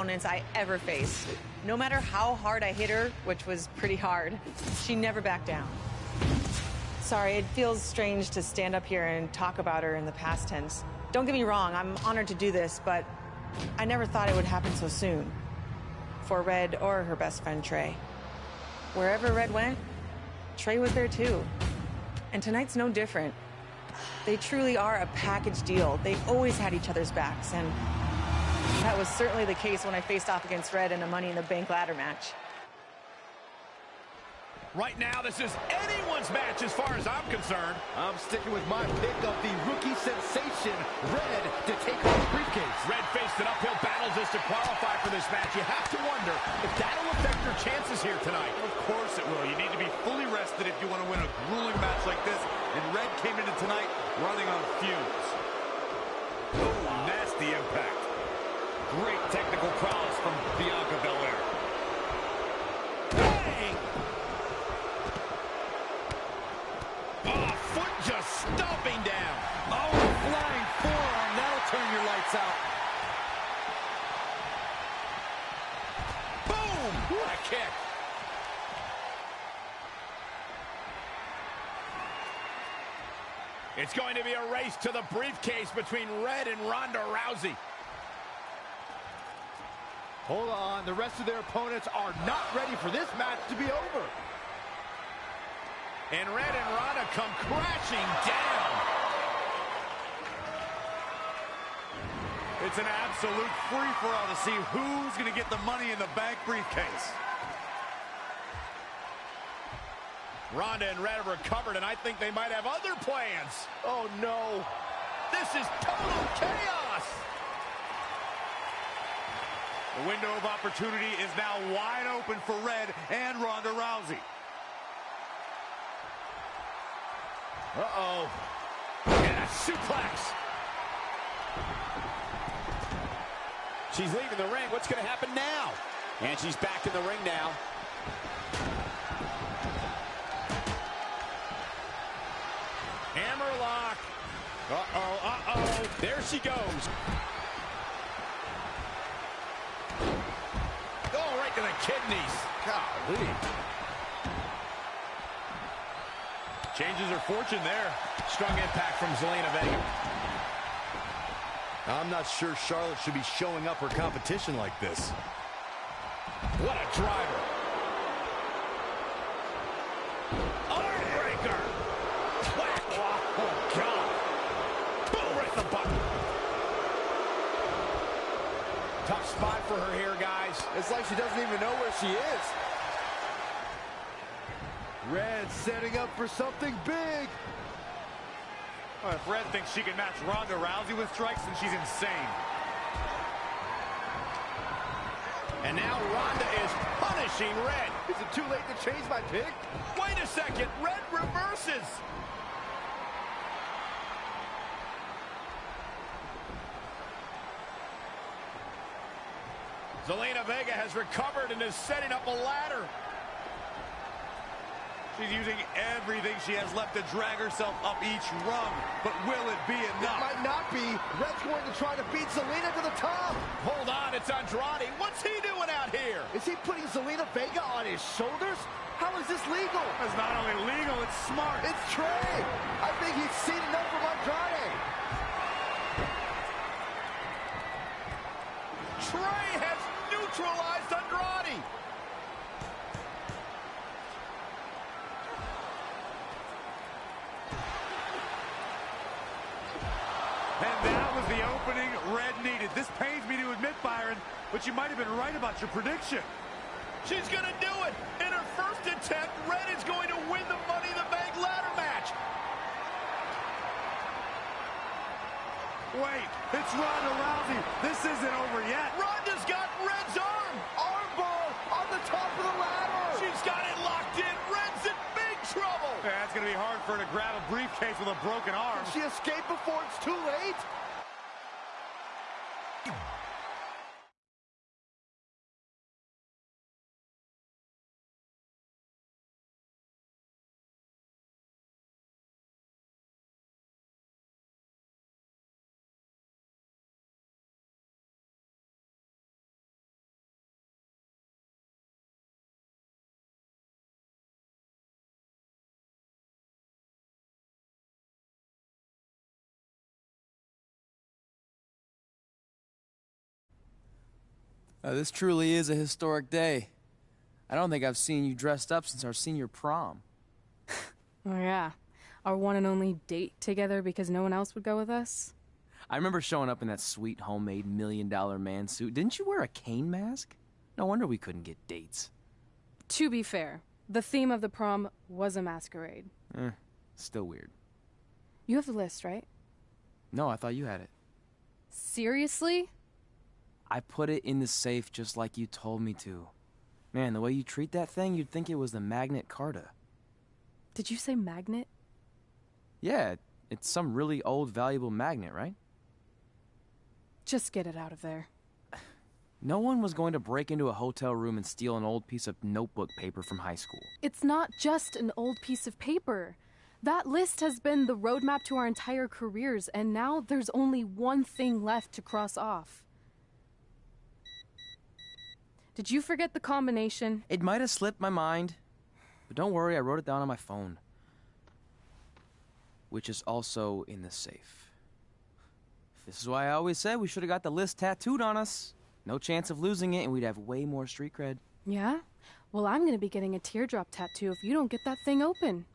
opponents I ever faced. No matter how hard I hit her, which was pretty hard, she never backed down. Sorry, it feels strange to stand up here and talk about her in the past tense. Don't get me wrong, I'm honored to do this, but I never thought it would happen so soon. For Red or her best friend, Trey. Wherever Red went, Trey was there too. And tonight's no different. They truly are a package deal. They always had each other's backs, and that was certainly the case when I faced off against Red in a Money in the Bank ladder match. Right now, this is anyone's match as far as I'm concerned. I'm sticking with my pick of the rookie sensation, Red, to take on the briefcase. Red faced an uphill battle just to qualify for this match. You have to wonder if that'll affect her chances here tonight. Of course it will. You need to be fully rested if you want to win a grueling match like this. And Red came into tonight running on fumes. Oh, nasty impact. Great technical prowess from Bianca Belair. Bang! Oh, foot just stomping down. Oh, flying forearm. That'll turn your lights out. Boom! What a kick. It's going to be a race to the briefcase between Red and Ronda Rousey. Hold on. The rest of their opponents are not ready for this match to be over. And Red and Ronda come crashing down. It's an absolute free-for-all to see who's going to get the Money in the Bank briefcase. Ronda and Red have recovered, and I think they might have other plans. Oh, no. This is total chaos. The window of opportunity is now wide open for Red and Ronda Rousey. Uh-oh. And a suplex. She's leaving the ring. What's going to happen now? And she's back in the ring now. Hammerlock. Uh-oh, uh-oh. There she goes. Oh, right to the kidneys. Golly. Changes her fortune there. Strong impact from Zelina Vega. I'm not sure Charlotte should be showing up her competition like this. What a driver. Armbreaker. Whack. Oh, God. Boom, right in the button. Tough spot for her here, guys. It's like she doesn't even know where she is. Red setting up for something big. Well, if Red thinks she can match Ronda Rousey with strikes, then she's insane. And now Ronda is punishing Red. Is it too late to change my pick? Wait a second. Red reverses. Zelina Vega has recovered and is setting up a ladder. She's using everything she has left to drag herself up each rung. But will it be enough? It might not be. Red's going to try to beat Zelina to the top. Hold on, it's Andrade. What's he doing out here? Is he putting Zelina Vega on his shoulders? How is this legal? It's not only legal, it's smart. It's Trey. I think he's seen enough from Andrade. Trey has neutralized Andrade. And that was the opening Red needed. This pains me to admit, Byron, but you might have been right about your prediction. She's going to do it. In her first attempt, Red is going to win the Money in the Bank ladder match. Wait, it's Ronda Rousey. This isn't over yet. Ronda's got Red's arm. Armbar on the top of the ladder. She's got it locked in. Red's in big trouble. Yeah, it's going to be hard for her to grab a briefcase with a broken arm. Can she escape before it's too late? This truly is a historic day. I don't think I've seen you dressed up since our senior prom. Oh yeah, our one and only date together because no one else would go with us? I remember showing up in that sweet homemade $1 million man suit. Didn't you wear a cane mask? No wonder we couldn't get dates. To be fair, the theme of the prom was a masquerade. Still weird. You have the list, right? No, I thought you had it. Seriously? I put it in the safe just like you told me to. Man, the way you treat that thing, you'd think it was the Magnet Carta. Did you say magnet? Yeah, it's some really old, valuable magnet, right? Just get it out of there. No one was going to break into a hotel room and steal an old piece of notebook paper from high school. It's not just an old piece of paper. That list has been the roadmap to our entire careers, and now there's only one thing left to cross off. Did you forget the combination? It might have slipped my mind, but don't worry, I wrote it down on my phone. Which is also in the safe. This is why I always said we should have got the list tattooed on us. No chance of losing it, and we'd have way more street cred. Yeah? Well, I'm gonna be getting a teardrop tattoo if you don't get that thing open.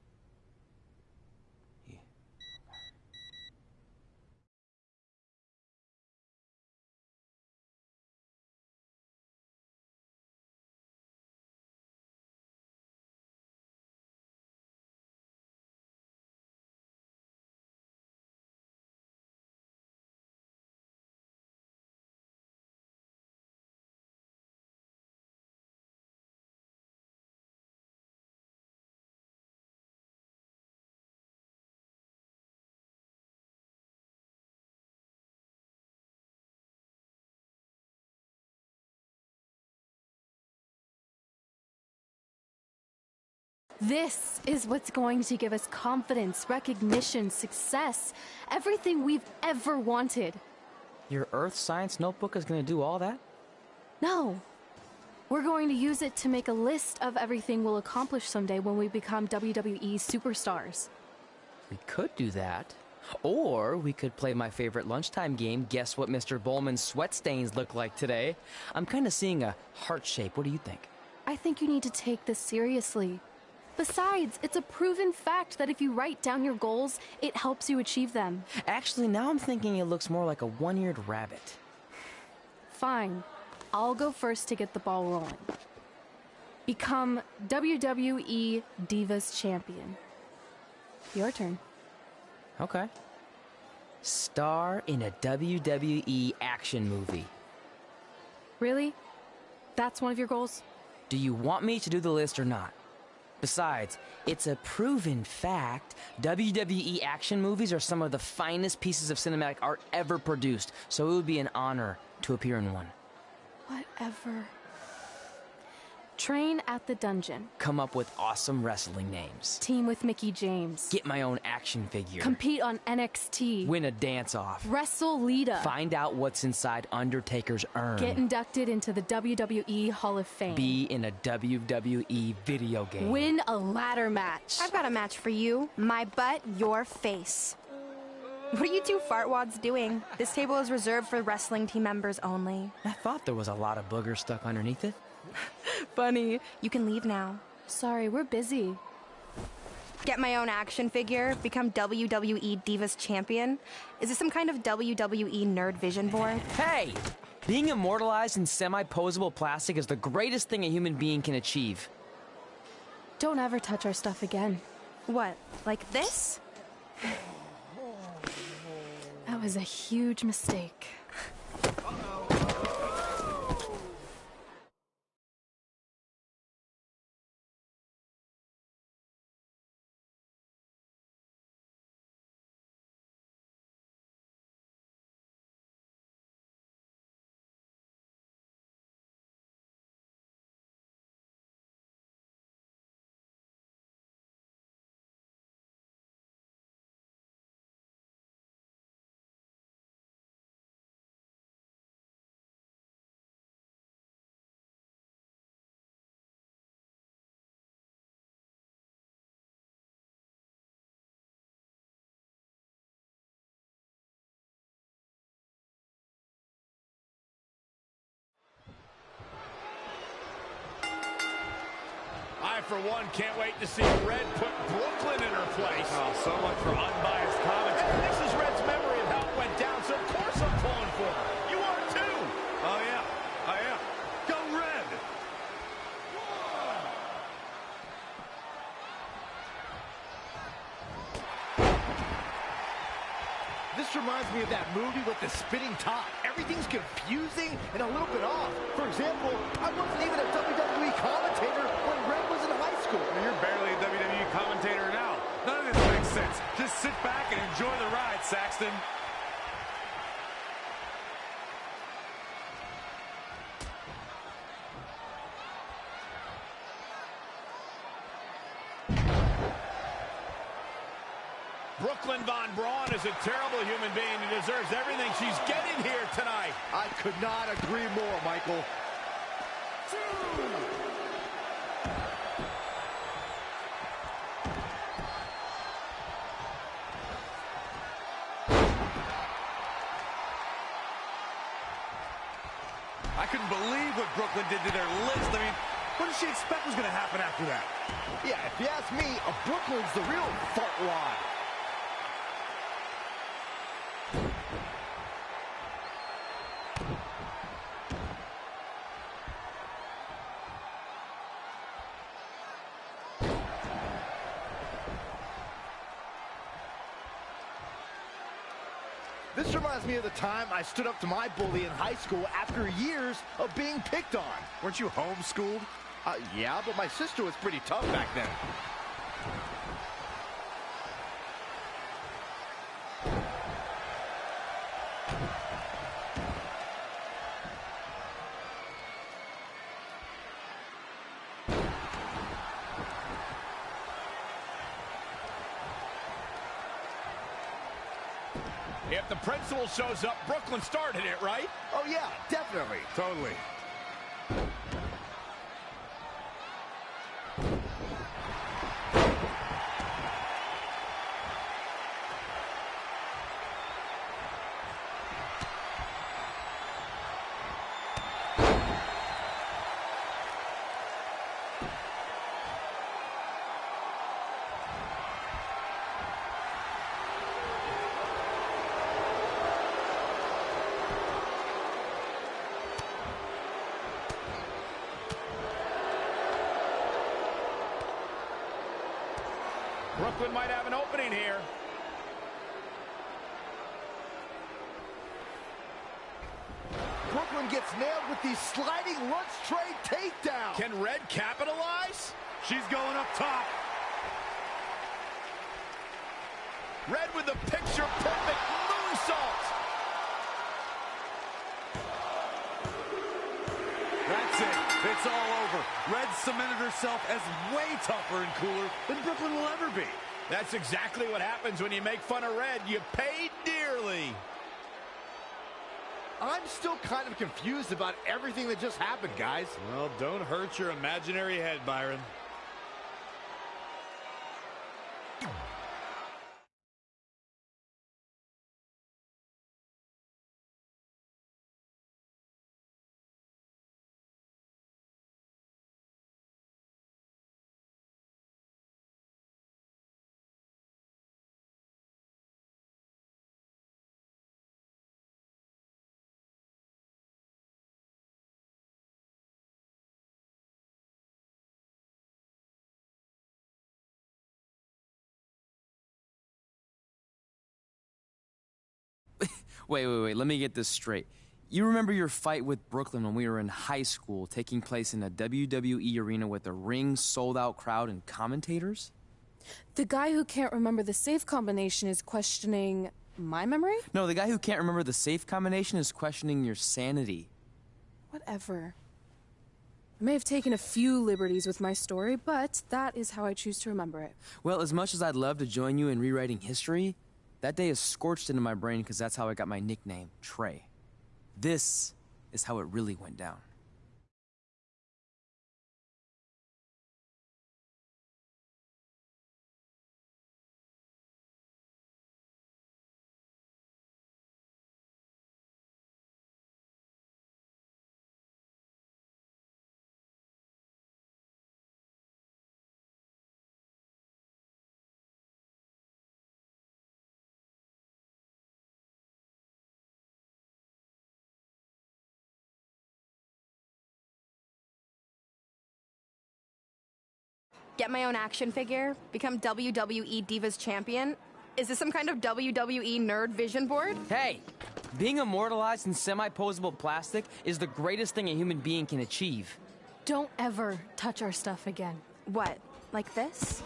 This is what's going to give us confidence, recognition, success, everything we've ever wanted. Your Earth Science notebook is going to do all that? No. We're going to use it to make a list of everything we'll accomplish someday when we become WWE superstars. We could do that. Or we could play my favorite lunchtime game, Guess What Mr. Bowman's Sweat Stains Look Like Today. I'm kind of seeing a heart shape. What do you think? I think you need to take this seriously. Besides, it's a proven fact that if you write down your goals, it helps you achieve them. Actually, now I'm thinking it looks more like a one-eared rabbit. Fine. I'll go first to get the ball rolling. Become WWE Divas Champion. Your turn. Okay. Star in a WWE action movie. Really? That's one of your goals? Do you want me to do the list or not? Besides, it's a proven fact, WWE action movies are some of the finest pieces of cinematic art ever produced, so it would be an honor to appear in one. Whatever. Train at the dungeon. Come up with awesome wrestling names. Team with Mickey James. Get my own action figure. Compete on NXT. Win a dance-off. Wrestle Lita. Find out what's inside Undertaker's urn. Get inducted into the WWE Hall of Fame. Be in a WWE video game. Win a ladder match. I've got a match for you. My butt, your face. What are you two fartwads doing? This table is reserved for wrestling team members only. I thought there was a lot of boogers stuck underneath it. Funny. You can leave now. Sorry, we're busy. Get my own action figure, become WWE Divas Champion. Is this some kind of WWE nerd vision board? Hey! Being immortalized in semi-posable plastic is the greatest thing a human being can achieve. Don't ever touch our stuff again. What, like this? That was a huge mistake. for one, can't wait to see Red put Brooklyn in her place. Oh, so much for unbiased commentary. And this is Red's memory of how it went down, so of course I'm pulling for her. You are too. Oh, yeah, I am. Go Red! This reminds me of that movie with the spinning top. Everything's confusing and a little bit off. For example, I wasn't even a WWE commentator when Red was in high school. Well, you're barely a WWE commentator now. None of this makes sense. Just sit back and enjoy the ride, Saxton. Brooklyn Von Braun is a terrible human being who deserves everything she's getting here tonight. I could not agree more, Michael. I couldn't believe what Brooklyn did to their list. I mean, what did she expect was going to happen after that? Yeah, if you ask me, Brooklyn's the real fault line. This reminds me of the time I stood up to my bully in high school after years of being picked on. Weren't you homeschooled? Yeah, but my sister was pretty tough back then. If the principal shows up, Brooklyn started it, right? Oh yeah, definitely. Totally. Brooklyn might have an opening here. Brooklyn gets nailed with the sliding lunge tray takedown. Can Red capitalize? She's going up top. Red with the picture-perfect moonsault. That's it. It's all over. Red cemented herself as way tougher and cooler than Brooklyn will ever be. That's exactly what happens when you make fun of Red. You pay dearly. I'm still kind of confused about everything that just happened, guys. Well, don't hurt your imaginary head, Byron. Wait, let me get this straight. You remember your fight with Brooklyn when we were in high school, taking place in a WWE arena with a ring, sold-out crowd, and commentators? The guy who can't remember the safe combination is questioning my memory? No, the guy who can't remember the safe combination is questioning your sanity. Whatever. I may have taken a few liberties with my story, but that is how I choose to remember it. Well, as much as I'd love to join you in rewriting history, that day is scorched into my brain because that's how I got my nickname, Trey. This is how it really went down. Get my own action figure? Become WWE Divas Champion? Is this some kind of WWE nerd vision board? Hey! Being immortalized in semi-posable plastic is the greatest thing a human being can achieve. Don't ever touch our stuff again. What? Like this?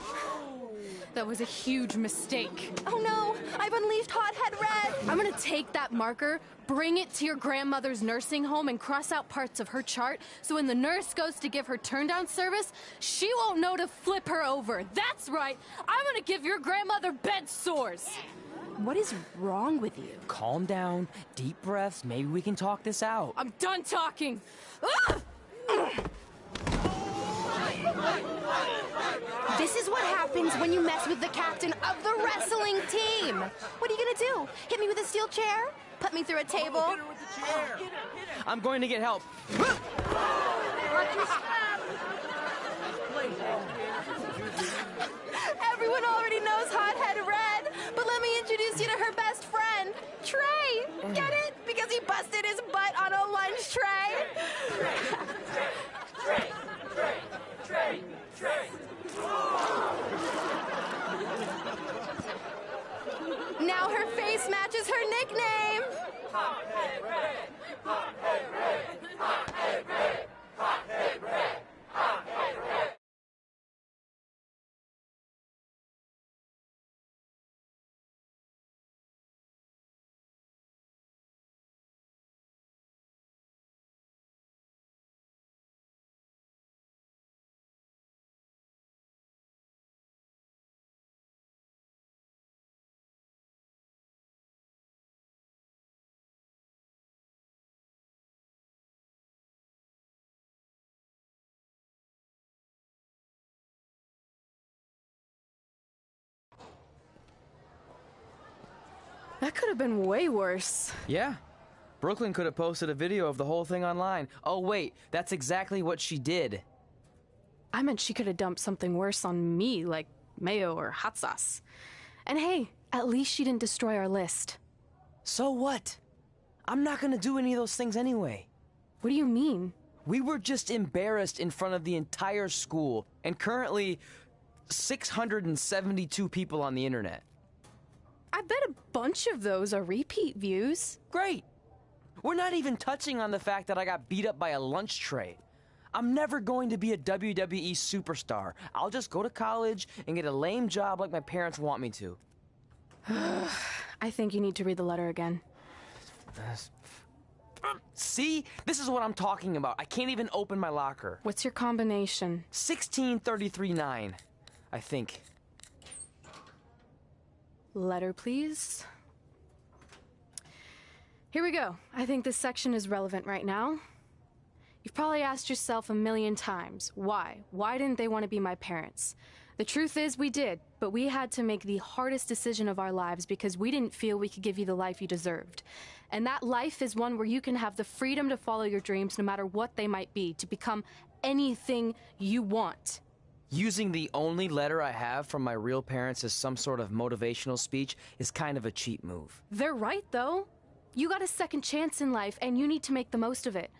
That was a huge mistake. Oh no! I've unleashed Hothead Red! I'm gonna take that marker, bring it to your grandmother's nursing home, and cross out parts of her chart so when the nurse goes to give her turn-down service, she won't know to flip her over. That's right! I'm gonna give your grandmother bed sores! What is wrong with you? Calm down, deep breaths, maybe we can talk this out. I'm done talking! This is what happens when you mess with the captain of the wrestling team! What are you gonna do? Hit me with a steel chair? Put me through a table? I'm going to get help. Everyone already knows Hothead Red, but let me introduce you to her best friend, Trey. Get it? Because he busted his butt on a lunch tray. Now her face matches her nickname. Hothead Red, Hothead Red, Hothead Red, Hothead Red, Hothead Red. That could have been way worse. Yeah. Brooklyn could have posted a video of the whole thing online. Oh, wait, that's exactly what she did. I meant she could have dumped something worse on me, like mayo or hot sauce. And hey, at least she didn't destroy our list. So what? I'm not gonna do any of those things anyway. What do you mean? We were just embarrassed in front of the entire school, and currently 672 people on the internet. I bet a bunch of those are repeat views. Great. We're not even touching on the fact that I got beat up by a lunch tray. I'm never going to be a WWE superstar. I'll just go to college and get a lame job like my parents want me to. I think you need to read the letter again. See? This is what I'm talking about. I can't even open my locker. What's your combination? 1633-9, I think. Letter, please. Here we go. I think this section is relevant right now. You've probably asked yourself a million times, why? Why didn't they want to be my parents? The truth is we did, but we had to make the hardest decision of our lives because we didn't feel we could give you the life you deserved. And that life is one where you can have the freedom to follow your dreams no matter what they might be, to become anything you want. Using the only letter I have from my real parents as some sort of motivational speech is kind of a cheap move. They're right, though. You got a second chance in life, and you need to make the most of it.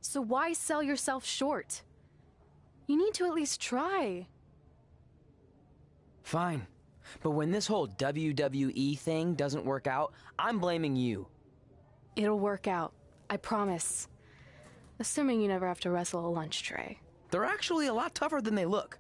So why sell yourself short? You need to at least try. Fine. But when this whole WWE thing doesn't work out, I'm blaming you. It'll work out. I promise. Assuming you never have to wrestle a lunch tray. They're actually a lot tougher than they look.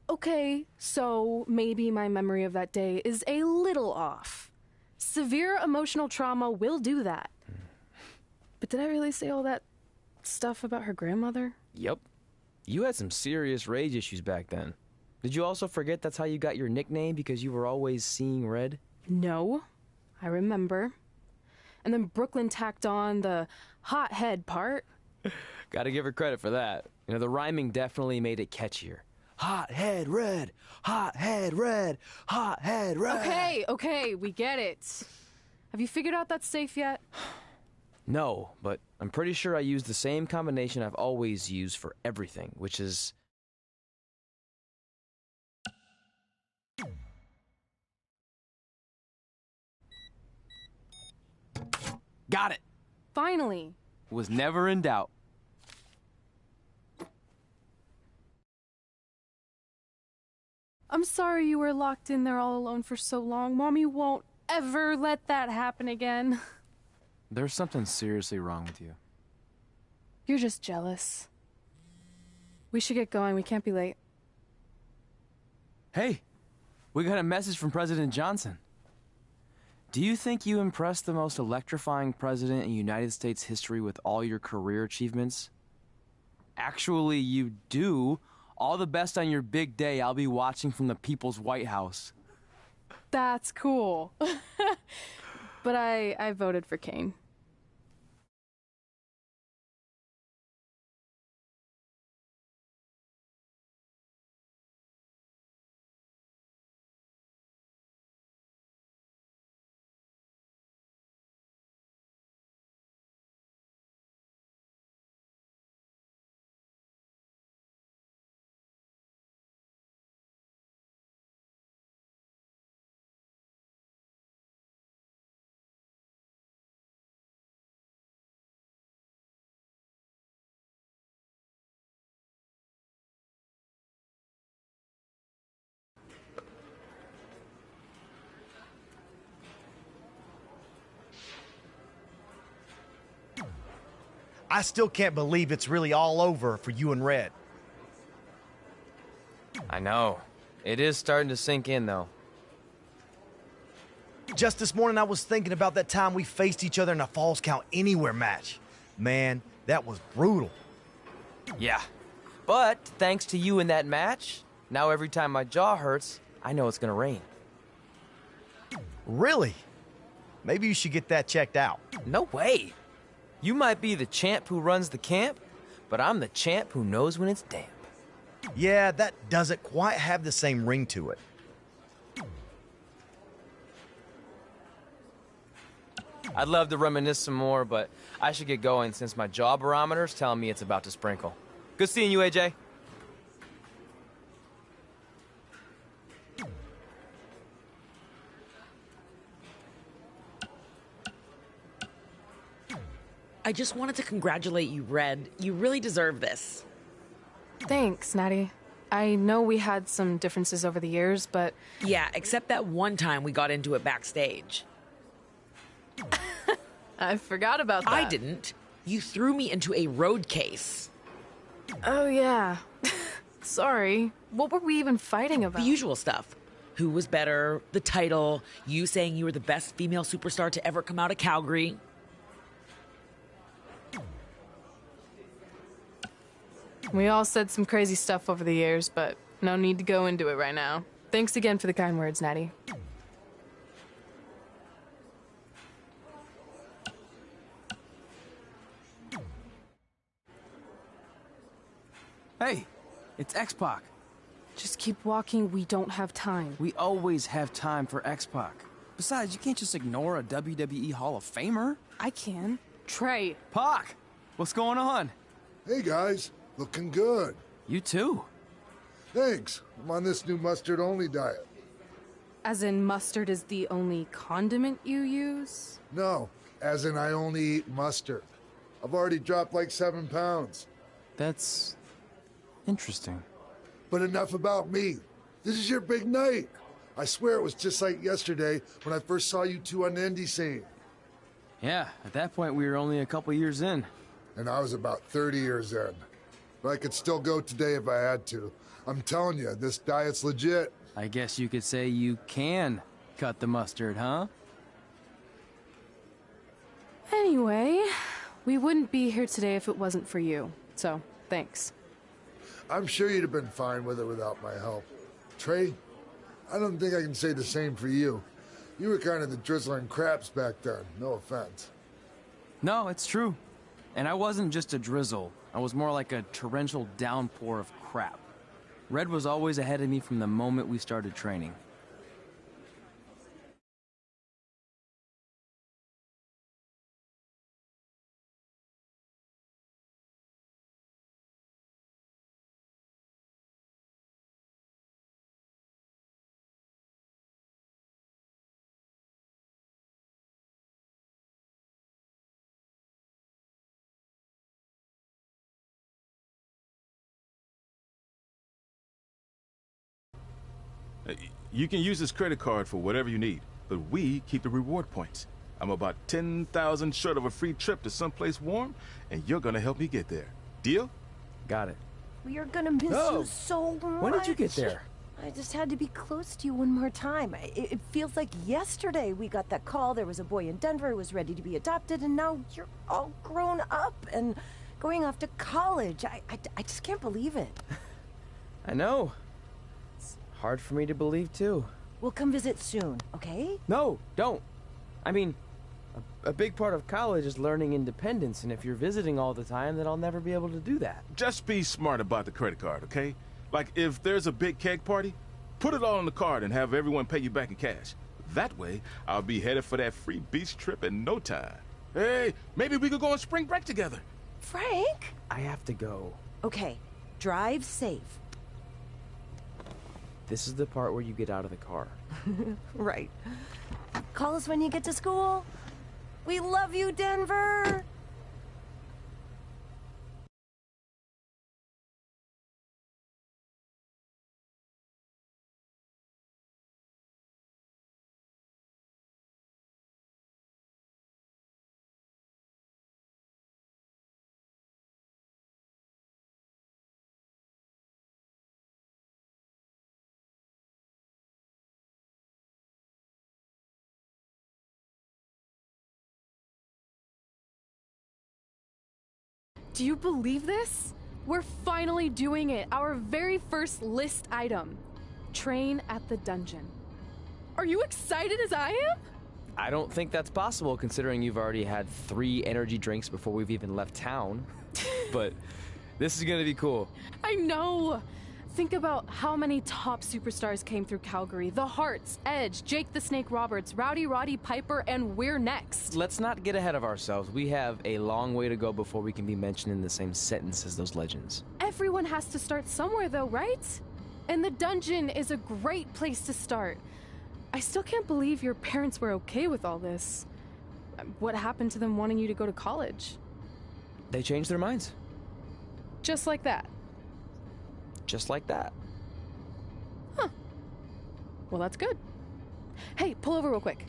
Okay, so maybe my memory of that day is a little off. Severe emotional trauma will do that. But did I really say all that stuff about her grandmother? Yep. You had some serious rage issues back then. Did you also forget that's how you got your nickname, because you were always seeing red? No, I remember. And then Brooklyn tacked on the hot head part. Gotta give her credit for that. You know, the rhyming definitely made it catchier. Hot head red, hot head red, hot head red. Okay, we get it. Have you figured out that safe yet? No, but I'm pretty sure I used the same combination I've always used for everything, which is... Got it. Finally. Was never in doubt. I'm sorry you were locked in there all alone for so long. Mommy won't ever let that happen again. There's something seriously wrong with you. You're just jealous. We should get going. We can't be late. Hey, we got a message from President Johnson. Do you think you impressed the most electrifying president in United States history with all your career achievements? Actually, you do. All the best on your big day. I'll be watching from the People's White House. That's cool. But I voted for Kane. I still can't believe it's really all over for you and Red. I know. It is starting to sink in, though. Just this morning, I was thinking about that time we faced each other in a Falls Count Anywhere match. Man, that was brutal. Yeah. But thanks to you in that match, now every time my jaw hurts, I know it's gonna rain. Really? Maybe you should get that checked out. No way. You might be the champ who runs the camp, but I'm the champ who knows when it's damp. Yeah, that doesn't quite have the same ring to it. I'd love to reminisce some more, but I should get going since my jaw barometer's telling me it's about to sprinkle. Good seeing you, AJ. I just wanted to congratulate you, Red. You really deserve this. Thanks, Natty. I know we had some differences over the years, but... Yeah, except that one time we got into it backstage. I forgot about that. I didn't. You threw me into a road case. Oh, yeah. Sorry. What were we even fighting about? The usual stuff. Who was better, the title, you saying you were the best female superstar to ever come out of Calgary. We all said some crazy stuff over the years, but no need to go into it right now. Thanks again for the kind words, Natty. Hey, it's X-Pac. Just keep walking. We don't have time. We always have time for X-Pac. Besides, you can't just ignore a WWE Hall of Famer. I can. Trey. Pac, what's going on? Hey guys, looking good. You too. Thanks. I'm on this new mustard-only diet. As in mustard is the only condiment you use? No, as in I only eat mustard. I've already dropped like 7 pounds. That's interesting. But enough about me. This is your big night. I swear it was just like yesterday when I first saw you two on the indie scene. Yeah, at that point we were only a couple years in. And I was about 30 years in. But I could still go today if I had to. I'm telling you, this diet's legit. I guess you could say you can cut the mustard, huh? Anyway, we wouldn't be here today if it wasn't for you. So, thanks. I'm sure you'd have been fine with it without my help. Trey, I don't think I can say the same for you. You were kind of the drizzling craps back then, no offense. No, it's true. And I wasn't just a drizzle. I was more like a torrential downpour of crap. Red was always ahead of me from the moment we started training. You can use this credit card for whatever you need, but we keep the reward points. I'm about 10,000 short of a free trip to someplace warm, and you're gonna help me get there. Deal? Got it. We are gonna miss you so much. When did you get there? I just had to be close to you one more time. It feels like yesterday we got that call. There was a boy in Denver who was ready to be adopted, and now you're all grown up and going off to college. I just can't believe it. I know. It's hard for me to believe, too. We'll come visit soon, okay? No, don't. I mean, a big part of college is learning independence, and if you're visiting all the time, then I'll never be able to do that. Just be smart about the credit card, okay? Like, if there's a big keg party, put it all on the card and have everyone pay you back in cash. That way, I'll be headed for that free beach trip in no time. Hey, maybe we could go on spring break together. Frank? I have to go. Okay, drive safe. This is the part where you get out of the car. Right. Call us when you get to school. We love you, Denver! Do you believe this? We're finally doing it. Our very first list item. Train at the dungeon. Are you excited as I am? I don't think that's possible considering you've already had 3 energy drinks before we've even left town. But this is gonna be cool. I know. Think about how many top superstars came through Calgary. The Hearts, Edge, Jake the Snake Roberts, Rowdy Roddy Piper, and we're next. Let's not get ahead of ourselves. We have a long way to go before we can be mentioned in the same sentence as those legends. Everyone has to start somewhere though, right? And the dungeon is a great place to start. I still can't believe your parents were okay with all this. What happened to them wanting you to go to college? They changed their minds. Just like that. Just like that. Huh. Well, that's good. Hey, pull over real quick.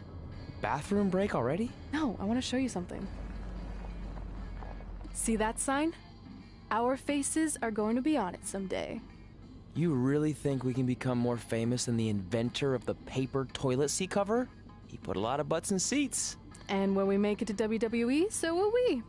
Bathroom break already? No, I want to show you something. See that sign? Our faces are going to be on it someday. You really think we can become more famous than the inventor of the paper toilet seat cover? He put a lot of butts in seats. And when we make it to WWE, so will we.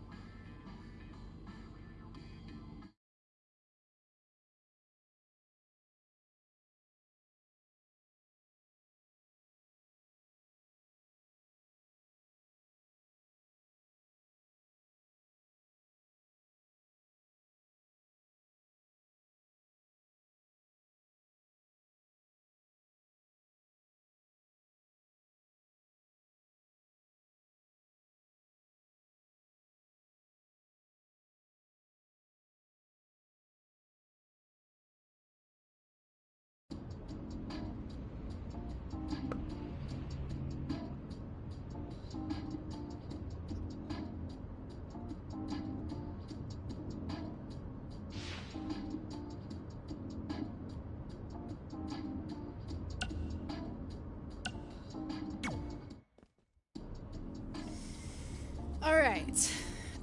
All right,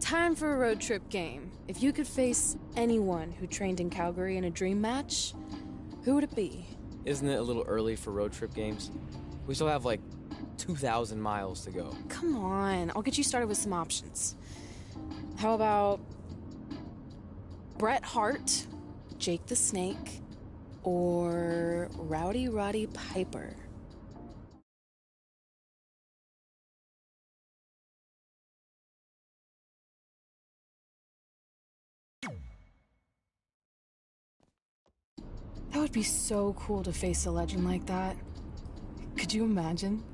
time for a road trip game. If you could face anyone who trained in Calgary in a dream match, who would it be? Isn't it a little early for road trip games? We still have like 2,000 miles to go. Come on, I'll get you started with some options. How about Bret Hart, Jake the Snake, or Rowdy Roddy Piper? That would be so cool to face a legend like that. Could you imagine?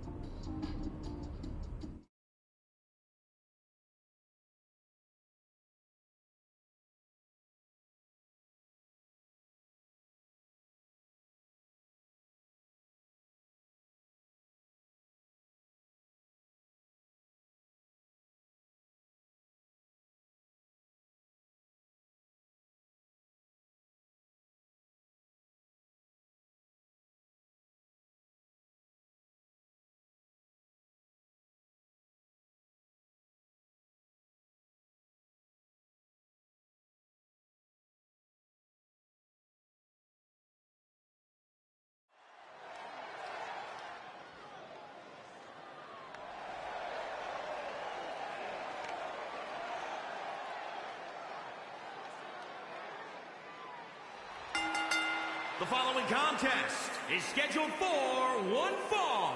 The following contest is scheduled for one fall.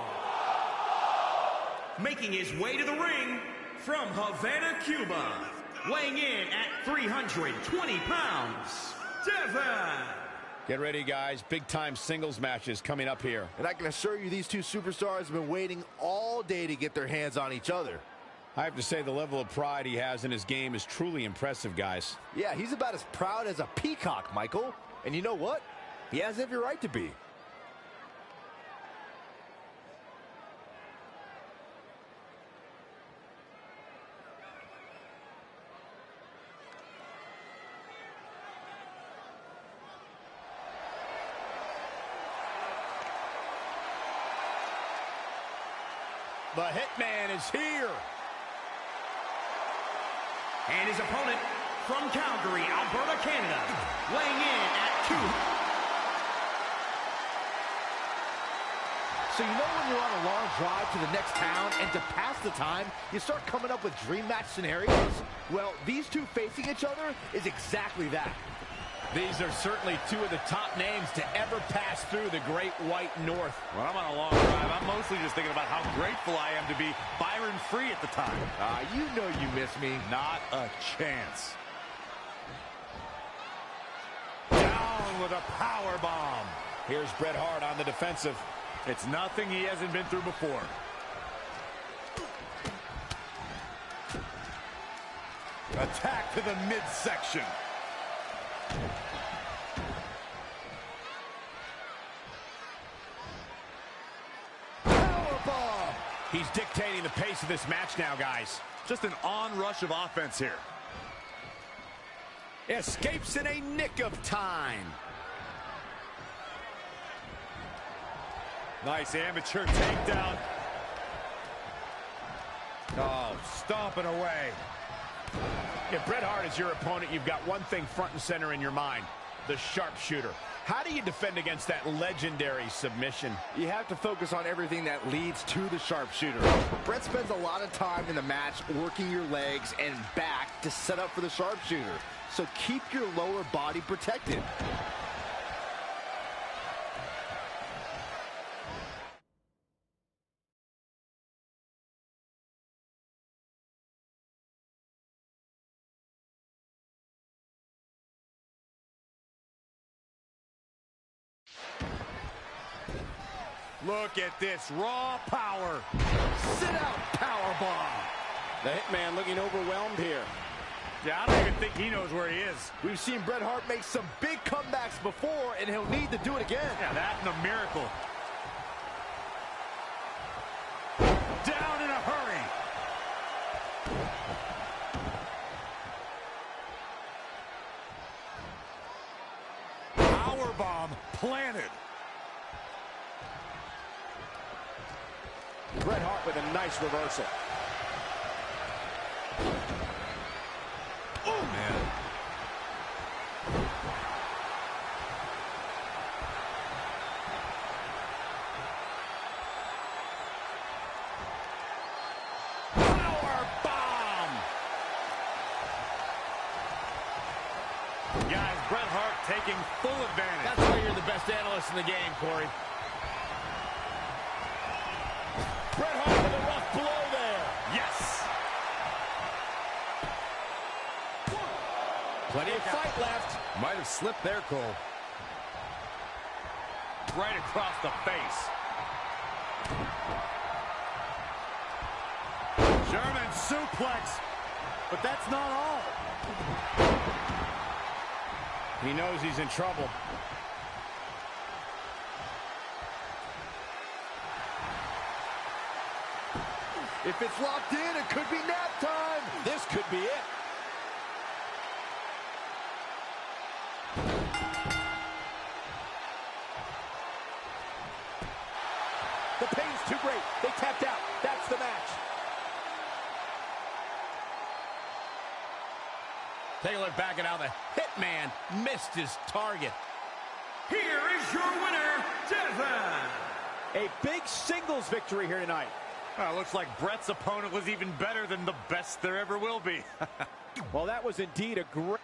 Making his way to the ring from Havana, Cuba, weighing in at 320 pounds, Devin. Get ready, guys. Big-time singles matches coming up here. And I can assure you these two superstars have been waiting all day to get their hands on each other. I have to say the level of pride he has in his game is truly impressive, guys. Yeah, he's about as proud as a peacock, Michael. And you know what? He has every right to be. The Hitman is here. And his opponent from Calgary, Alberta, Canada, weighing in at 200. So you know when you're on a long drive to the next town and to pass the time, you start coming up with dream match scenarios? Well, these two facing each other is exactly that. These are certainly two of the top names to ever pass through the Great White North. When I'm on a long drive, I'm mostly just thinking about how grateful I am to be Byron Free at the time. You know you miss me. Not a chance. Down with a power bomb. Here's Bret Hart on the defensive. It's nothing he hasn't been through before. Attack to the midsection. Powerbomb! He's dictating the pace of this match now, guys. Just an onrush of offense here. Escapes in a nick of time. Nice amateur takedown. Oh, stomping away. If Bret Hart is your opponent, you've got one thing front and center in your mind: the sharpshooter. How do you defend against that legendary submission? You have to focus on everything that leads to the sharpshooter. Bret spends a lot of time in the match working your legs and back to set up for the sharpshooter. So keep your lower body protected. Look at this raw power. Sit out powerbomb. The Hitman looking overwhelmed here. Yeah, I don't even think he knows where he is. We've seen Bret Hart make some big comebacks before, and he'll need to do it again. Yeah, that and a miracle. Down in a hurry. Powerbomb planted. Bret Hart with a nice reversal. Oh, man. Power bomb. Guys, Bret Hart taking full advantage. That's why you're the best analyst in the game, Corey. Bret Hart with a rough blow there. Yes. Plenty of fight left. Might have slipped there, Cole. Right across the face. German suplex. But that's not all. He knows he's in trouble. If it's locked in, it could be nap time. This could be it. The pain's too great. They tapped out. That's the match. Take a look back at how the Hitman missed his target. Here is your winner, Devon. A big singles victory here tonight. Well, looks like Bret's opponent was even better than the best there ever will be. Well, that was indeed a great...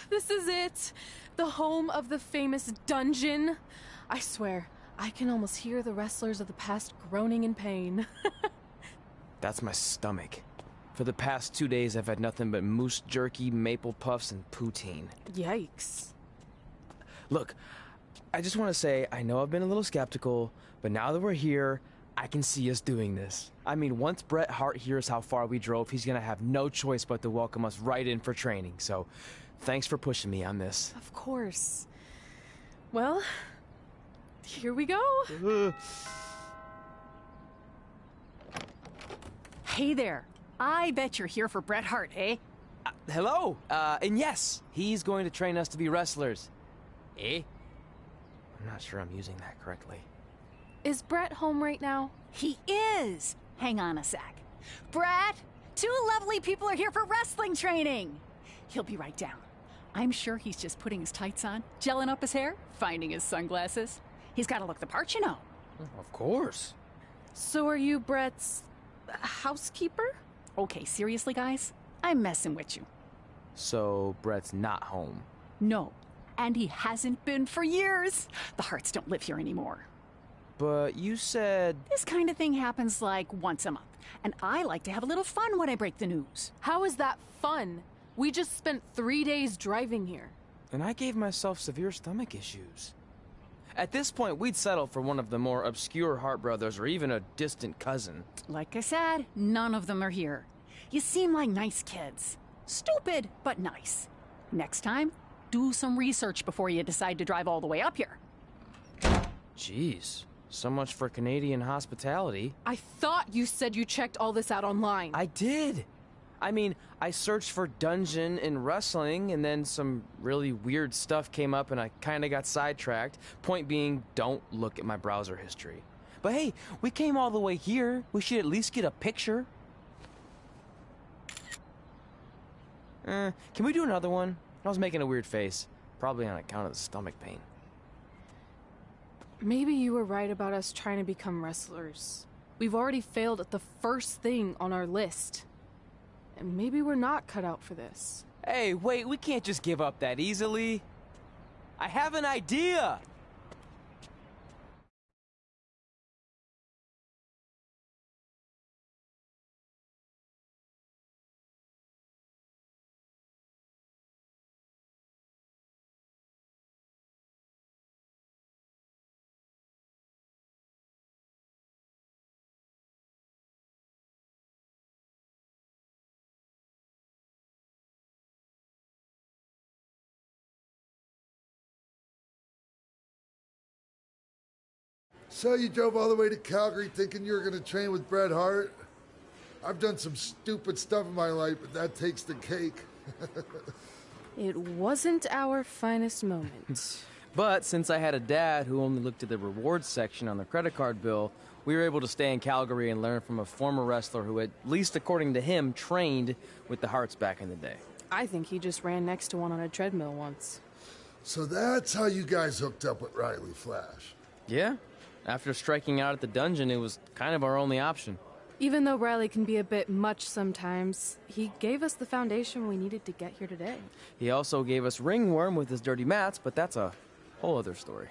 This is it. The home of the famous dungeon. I swear, I can almost hear the wrestlers of the past groaning in pain. That's my stomach. For the past 2 days, I've had nothing but moose jerky, maple puffs, and poutine. Yikes. Look, I just want to say, I know I've been a little skeptical, but now that we're here, I can see us doing this. I mean, once Bret Hart hears how far we drove, he's going to have no choice but to welcome us right in for training. So, thanks for pushing me on this. Of course. Well, here we go. Hey there. I bet you're here for Bret Hart, eh? Hello. And yes, he's going to train us to be wrestlers. Eh? I'm not sure I'm using that correctly. Is Bret home right now? He is. Hang on a sec. Bret, 2 lovely people are here for wrestling training. He'll be right down. I'm sure he's just putting his tights on, gelling up his hair, finding his sunglasses. He's got to look the part, you know. Of course. So are you Bret's housekeeper? Okay, seriously, guys? I'm messing with you. So Bret's not home? No, and he hasn't been for years. The Harts don't live here anymore. But you said... This kind of thing happens like once a month, and I like to have a little fun when I break the news. How is that fun? We just spent 3 days driving here. And I gave myself severe stomach issues. At this point, we'd settle for one of the more obscure Hart brothers or even a distant cousin. Like I said, none of them are here. You seem like nice kids. Stupid, but nice. Next time, do some research before you decide to drive all the way up here. Jeez. So much for Canadian hospitality. I thought you said you checked all this out online. I did. I mean, I searched for dungeon in wrestling, and then some really weird stuff came up, and I kind of got sidetracked. Point being, don't look at my browser history. But hey, we came all the way here. We should at least get a picture. Can we do another one? I was making a weird face. Probably on account of the stomach pain. Maybe you were right about us trying to become wrestlers. We've already failed at the first thing on our list. And maybe we're not cut out for this. Hey, wait, we can't just give up that easily. I have an idea! So you drove all the way to Calgary thinking you were going to train with Bret Hart? I've done some stupid stuff in my life, but that takes the cake. It wasn't our finest moment. But since I had a dad who only looked at the rewards section on the credit card bill, we were able to stay in Calgary and learn from a former wrestler who, at least according to him, trained with the Harts back in the day. I think he just ran next to one on a treadmill once. So that's how you guys hooked up with Riley Flash. Yeah. After striking out at the dungeon, it was kind of our only option. Even though Riley can be a bit much sometimes, he gave us the foundation we needed to get here today. He also gave us Ringworm with his dirty mats, but that's a whole other story.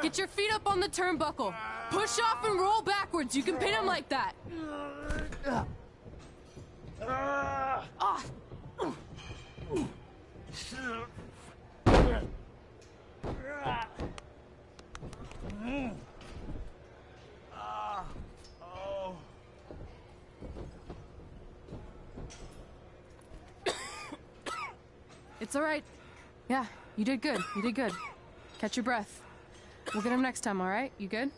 Get your feet up on the turnbuckle. Push off and roll backwards. You can pin him like that. It's all right. Yeah, you did good. You did good. Catch your breath. We'll get him next time, all right? You good?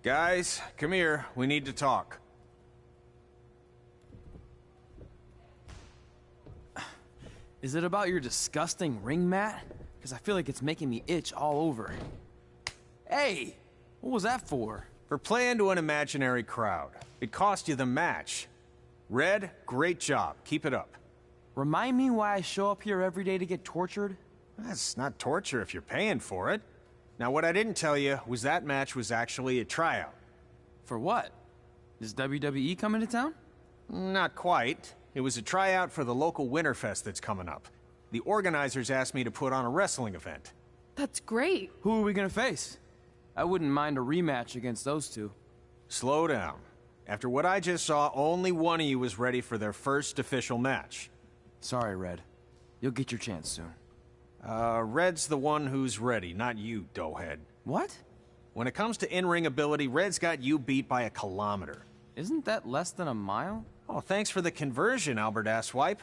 Guys, come here. We need to talk. Is it about your disgusting ring mat? Because I feel like it's making me itch all over. Hey! What was that for? For playing to an imaginary crowd. It cost you the match. Red, great job. Keep it up. Remind me why I show up here every day to get tortured? That's not torture if you're paying for it. Now, what I didn't tell you was that match was actually a tryout. For what? Is WWE coming to town? Not quite. It was a tryout for the local Winterfest that's coming up. The organizers asked me to put on a wrestling event. That's great. Who are we gonna face? I wouldn't mind a rematch against those two. Slow down. After what I just saw, only one of you was ready for their first official match. Sorry, Red. You'll get your chance soon. Red's the one who's ready, not you, doughhead. What? When it comes to in-ring ability, Red's got you beat by a kilometer. Isn't that less than a mile? Oh, thanks for the conversion, Albert Asswipe.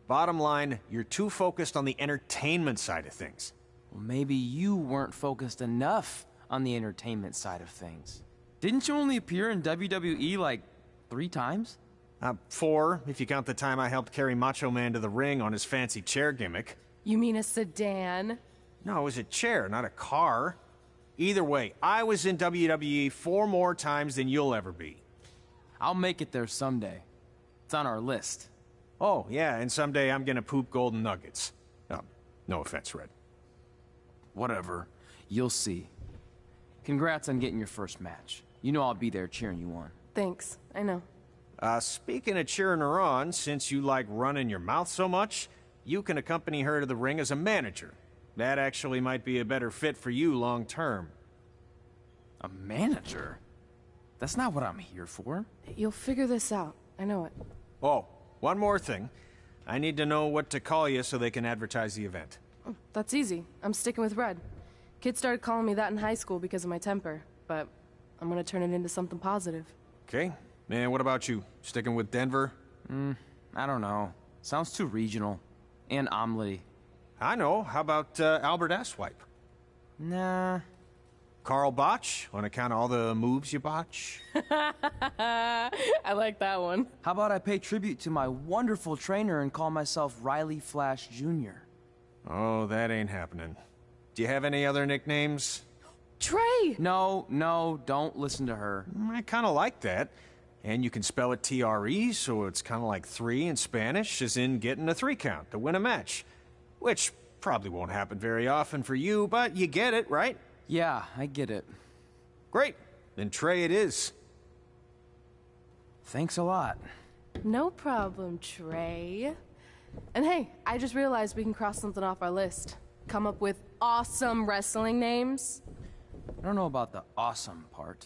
Bottom line, you're too focused on the entertainment side of things. Well, maybe you weren't focused enough on the entertainment side of things. Didn't you only appear in WWE like 3 times? 4, if you count the time I helped carry Macho Man to the ring on his fancy chair gimmick. You mean a sedan? No, it was a chair, not a car. Either way, I was in WWE 4 more times than you'll ever be. I'll make it there someday. It's on our list. Oh, yeah, and someday I'm gonna poop golden nuggets. No offense, Red. Whatever. You'll see. Congrats on getting your first match. You know I'll be there cheering you on. Thanks. I know. Speaking of cheering her on, since you like running your mouth so much, you can accompany her to the ring as a manager. That actually might be a better fit for you long term. A manager? That's not what I'm here for. You'll figure this out. I know it. Oh, one more thing. I need to know what to call you so they can advertise the event. Oh, that's easy. I'm sticking with Red. Kids started calling me that in high school because of my temper, but I'm gonna turn it into something positive. Okay. And what about you? Sticking with Denver? I don't know. Sounds too regional. And omelety. I know. How about Albert Asswipe? Nah. Carl Botch, on account of all the moves you botch? I like that one. How about I pay tribute to my wonderful trainer and call myself Riley Flash Jr.? Oh, that ain't happening. Do you have any other nicknames? Trey! No, don't listen to her. I kind of like that. And you can spell it T-R-E, so it's kind of like 3 in Spanish, as in getting a 3 count to win a match. Which probably won't happen very often for you, but you get it, right? Yeah, I get it. Great. Then Trey it is. Thanks a lot. No problem, Trey. And hey, I just realized we can cross something off our list. Come up with awesome wrestling names. I don't know about the awesome part.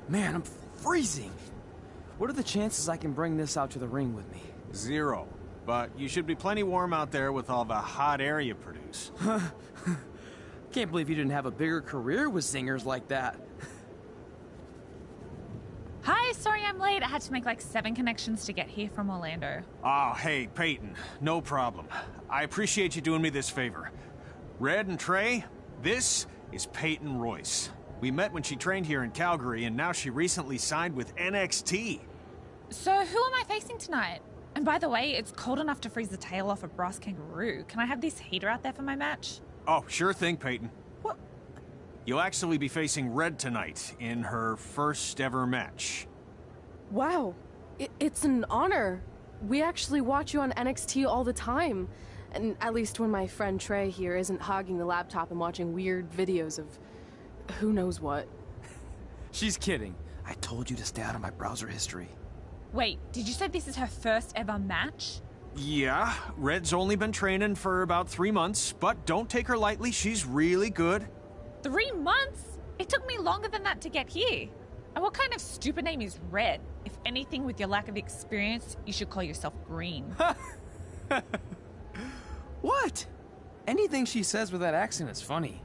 Man, I'm freezing. What are the chances I can bring this out to the ring with me? 0. But you should be plenty warm out there with all the hot air you produce. Can't believe you didn't have a bigger career with singers like that. Hi, sorry I'm late. I had to make like 7 connections to get here from Orlando. Oh, hey, Peyton. No problem. I appreciate you doing me this favor. Red and Trey, this is Peyton Royce. We met when she trained here in Calgary, and now she recently signed with NXT. So who am I facing tonight? And by the way, it's cold enough to freeze the tail off a brass kangaroo. Can I have this heater out there for my match? Oh, sure thing, Peyton. What? You'll actually be facing Red tonight in her first ever match. Wow, it's an honor. We actually watch you on NXT all the time. And at least when my friend Trey here isn't hogging the laptop and watching weird videos of who knows what. She's kidding. I told you to stay out of my browser history. Wait, did you say this is her first ever match? Yeah, Red's only been training for about 3 months, but don't take her lightly, she's really good. 3 months? It took me longer than that to get here. And what kind of stupid name is Red? If anything, with your lack of experience, you should call yourself Green. What? Anything she says with that accent is funny.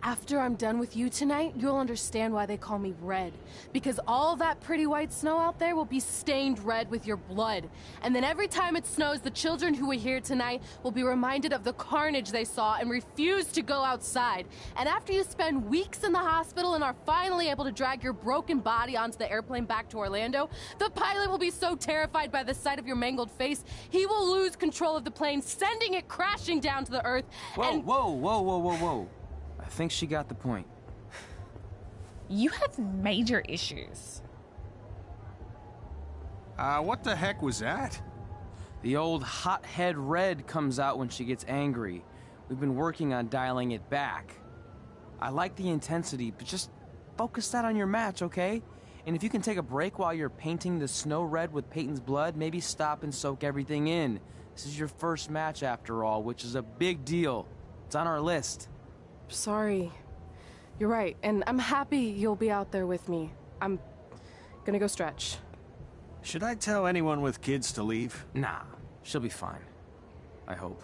After I'm done with you tonight, you'll understand why they call me Red. Because all that pretty white snow out there will be stained red with your blood. And then every time it snows, the children who were here tonight will be reminded of the carnage they saw and refuse to go outside. And after you spend weeks in the hospital and are finally able to drag your broken body onto the airplane back to Orlando, the pilot will be so terrified by the sight of your mangled face, he will lose control of the plane, sending it crashing down to the earth. Whoa. I think she got the point. You have major issues. What the heck was that? The old hothead Red comes out when she gets angry. We've been working on dialing it back. I like the intensity, but just focus that on your match, okay? And if you can take a break while you're painting the snow red with Peyton's blood, maybe stop and soak everything in. This is your first match after all, which is a big deal. It's on our list. Sorry. You're right, and I'm happy you'll be out there with me. I'm gonna go stretch. Should I tell anyone with kids to leave? Nah, she'll be fine. I hope.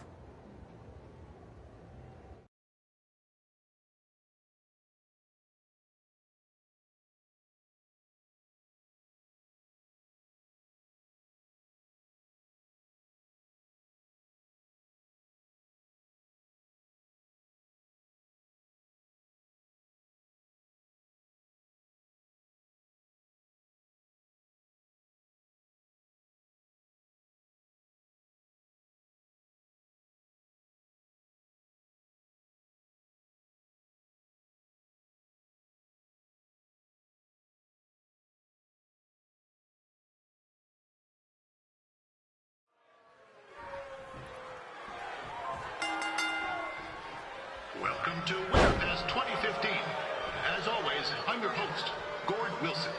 Welcome to Winterfest 2015. As always, I'm your host, Gord Wilson.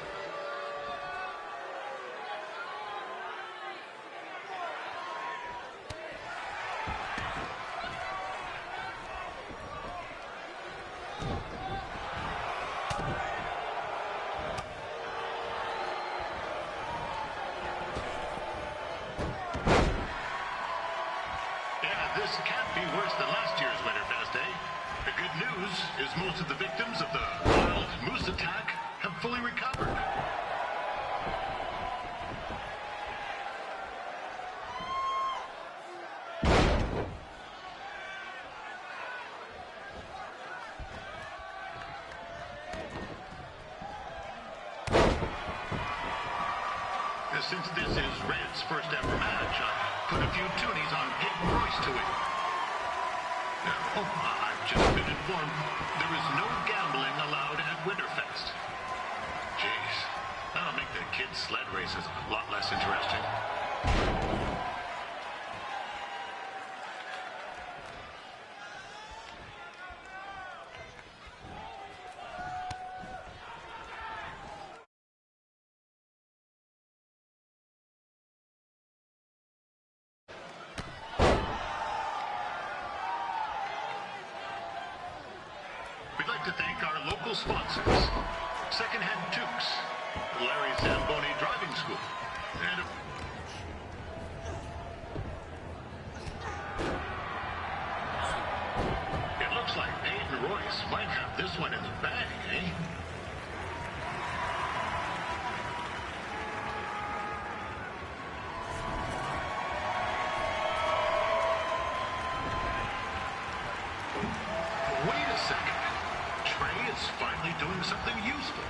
Yeah, this can't be worse than last year's Winterfest, eh? The good news is most of the victims of the wild moose attack have fully recovered. Since this is Red's first ever match, I put a few toonies on Peyton Royce to win. I've just been informed there is no gambling allowed at Winterfest. Jeez, that'll make the kids' sled races a lot less interesting. We'd like to thank our local sponsors. Secondhand Tukes, Larry Zamboni Driving School, and it looks like Peyton Royce might have this one in the bag, eh? Wait a second. Trey is finally doing something useful.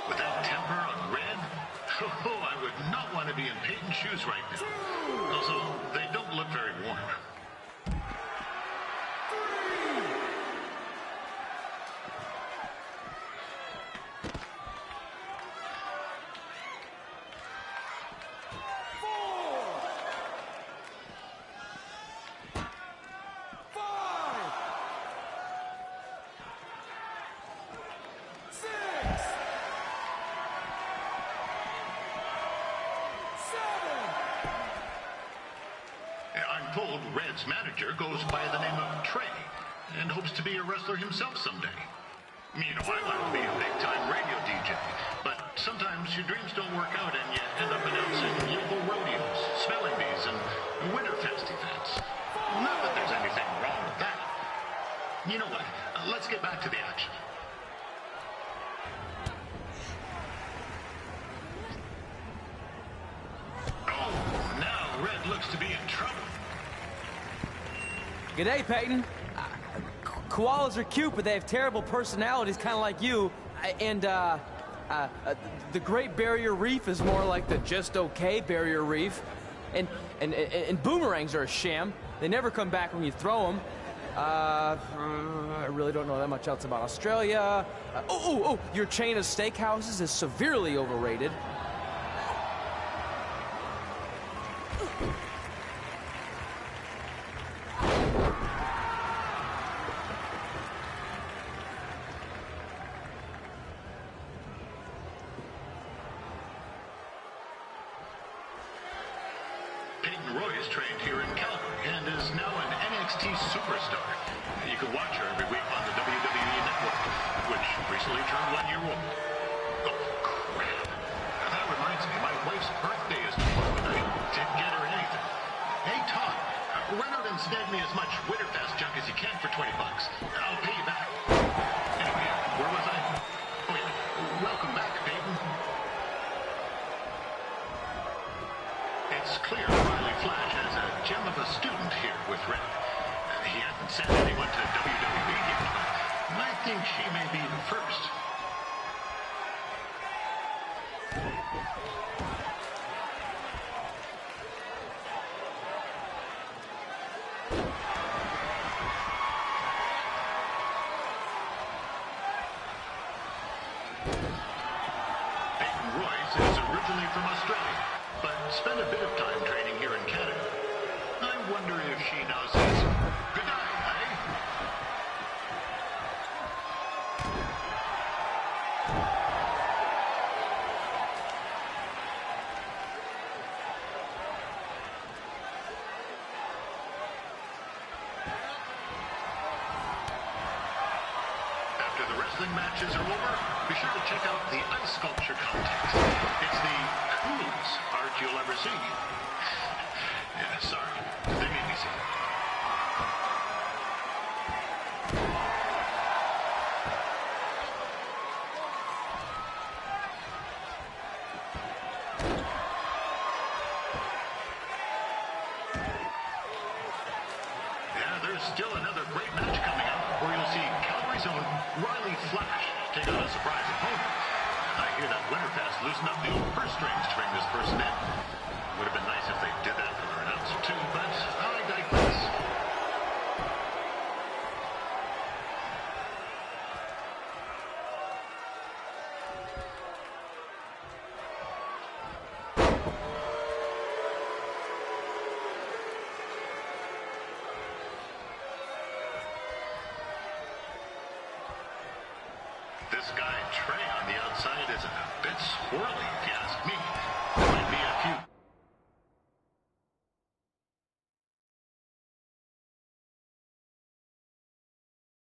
With that temper on Red, I would not want to be in Peyton's shoes right now. Also, they don't look very warm. I'm told Red's manager goes by the name of Trey and hopes to be a wrestler himself someday. You know, I want to be a big-time radio DJ, but sometimes your dreams don't work out and you end up announcing local rodeos, spelling bees, and Winterfest events. Not that there's anything wrong with that. You know what? Let's get back to the action. Oh, now Red looks to be in trouble. G'day, Peyton. Koalas are cute, but they have terrible personalities, kind of like you. And the Great Barrier Reef is more like the just okay Barrier Reef. And boomerangs are a sham. They never come back when you throw them. I really don't know that much else about Australia. Your chain of steakhouses is severely overrated. Peyton Royce trained here in Calgary and is now an NXT superstar. You can watch her every week on the WWE Network, which recently turned 1 year old. Oh, crap. That reminds me, my wife's birthday is tomorrow, and I didn't get her anything. Hey, Tom, run out and snag me as much Winterfest junk as you can for $20. I'll pay you back. Anyway, where was I? Oh, yeah. Welcome back, Peyton. It's clear Riley Flash has a gem of a student here with Red. He hasn't sent anyone to WWE yet, but I think she may be the first. Peyton Royce is originally from Australia, but spent a bit of time training here in Canada. I wonder if she knows his good night, eh? After the wrestling matches are over, be sure to check out the ice sculpture contest. It's the coolest art you'll ever see. Yeah, sorry. They made me see it. Yeah, there's still another great match coming up where you'll see Calgary's own Riley Flash take on a surprise opponent. I hear that Winterfest loosened up the old purse strings to bring this person in. Would have been nice if they did that for their announcer too, but I digress. is a bit squirrely, if you ask me. There might be a few.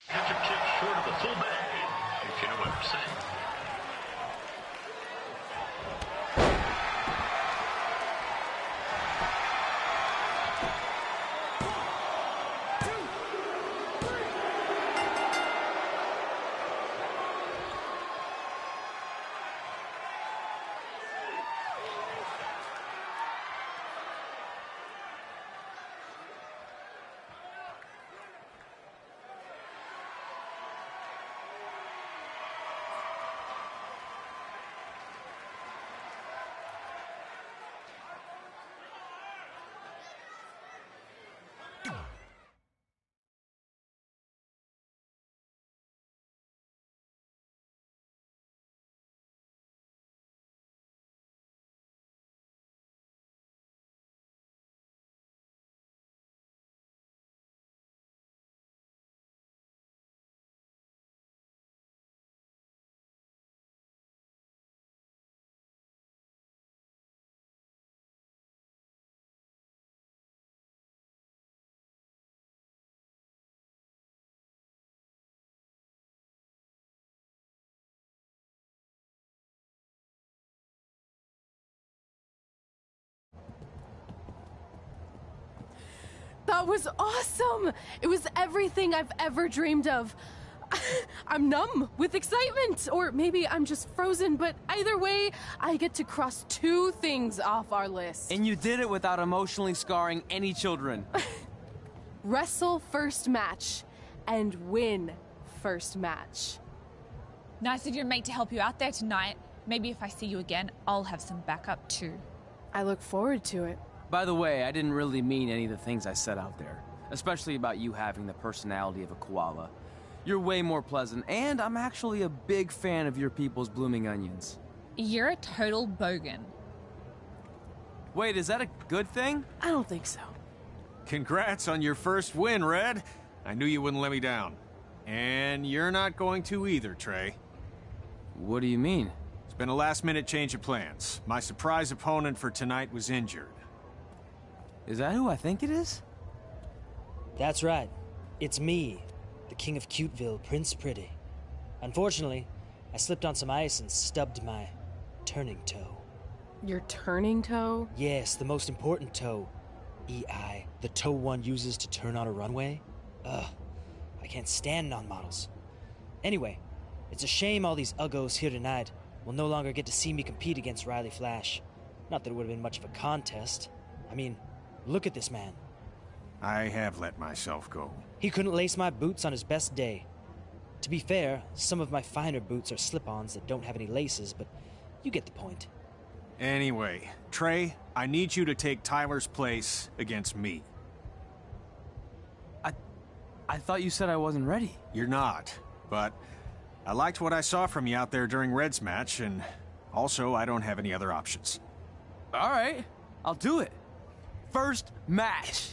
Ketchup chips short of a full bag, if you know what I'm saying. That was awesome! It was everything I've ever dreamed of. I'm numb with excitement, or maybe I'm just frozen, but either way, I get to cross 2 things off our list. And you did it without emotionally scarring any children. Wrestle first match, and win first match. Nice of your mate to help you out there tonight. Maybe if I see you again, I'll have some backup too. I look forward to it. By the way, I didn't really mean any of the things I said out there. Especially about you having the personality of a koala. You're way more pleasant, and I'm actually a big fan of your people's blooming onions. You're a total bogan. Wait, is that a good thing? I don't think so. Congrats on your first win, Red. I knew you wouldn't let me down. And you're not going to either, Trey. What do you mean? It's been a last-minute change of plans. My surprise opponent for tonight was injured. Is that who I think it is? That's right. It's me, the King of Cuteville, Prince Pretty. Unfortunately, I slipped on some ice and stubbed my turning toe. Your turning toe? Yes, the most important toe. EI, the toe one uses to turn on a runway. Ugh, I can't stand non-models. Anyway, it's a shame all these uggos here tonight will no longer get to see me compete against Riley Flash. Not that it would have been much of a contest. I mean, look at this man. I have let myself go. He couldn't lace my boots on his best day. To be fair, some of my finer boots are slip-ons that don't have any laces, but you get the point. Anyway, Trey, I need you to take Tyler's place against me. I thought you said I wasn't ready. You're not, but I liked what I saw from you out there during Red's match, and also I don't have any other options. All right, I'll do it. First match.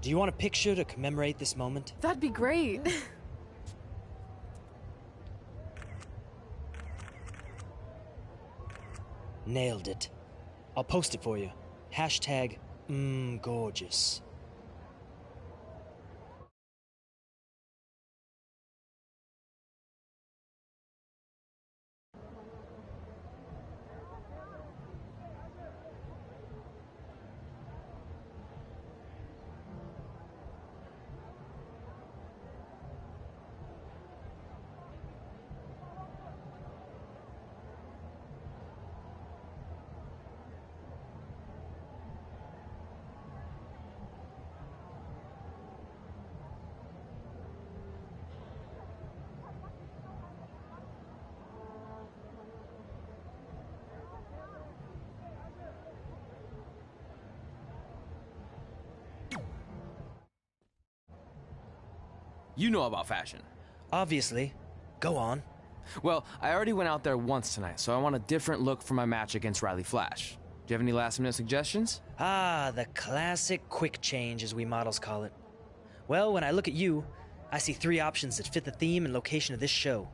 Do you want a picture to commemorate this moment? That'd be great. Nailed it. I'll post it for you. Hashtag gorgeous. You know about fashion. Obviously. Go on. Well, I already went out there once tonight, so I want a different look for my match against Riley Flash. Do you have any last-minute suggestions? Ah, the classic quick change, as we models call it. Well, when I look at you, I see 3 options that fit the theme and location of this show.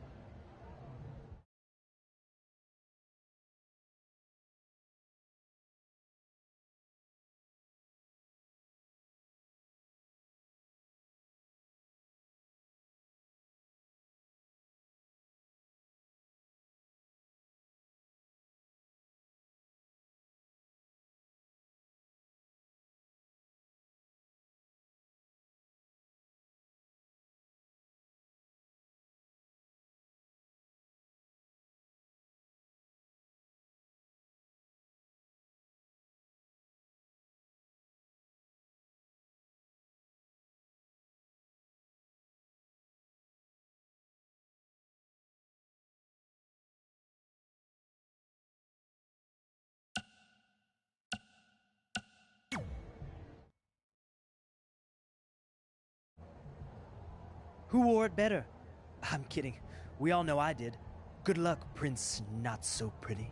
Who wore it better? I'm kidding. We all know I did. Good luck, Prince Not So Pretty.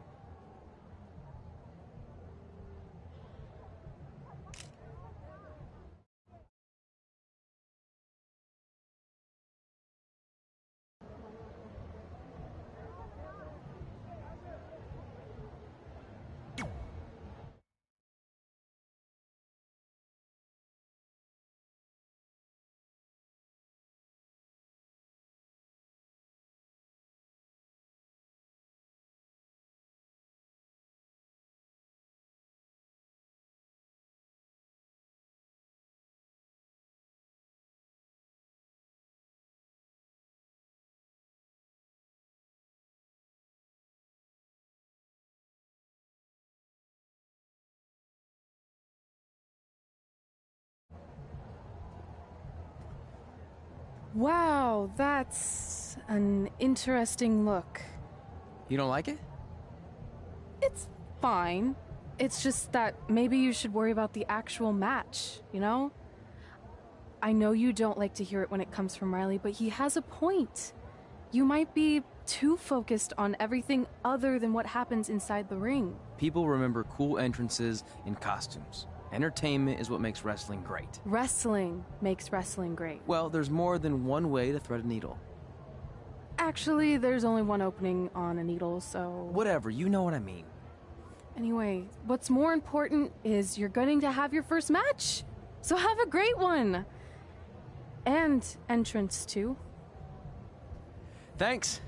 Wow, that's an interesting look. You don't like it? It's fine. It's just that maybe you should worry about the actual match, you know? I know you don't like to hear it when it comes from Riley, but he has a point. You might be too focused on everything other than what happens inside the ring. People remember cool entrances and costumes. Entertainment is what makes wrestling great. Wrestling makes wrestling great. Well, there's more than one way to thread a needle. Actually, there's only one opening on a needle, so... Whatever, you know what I mean. Anyway, what's more important is you're going to have your first match. So have a great one. And entrance, too. Thanks.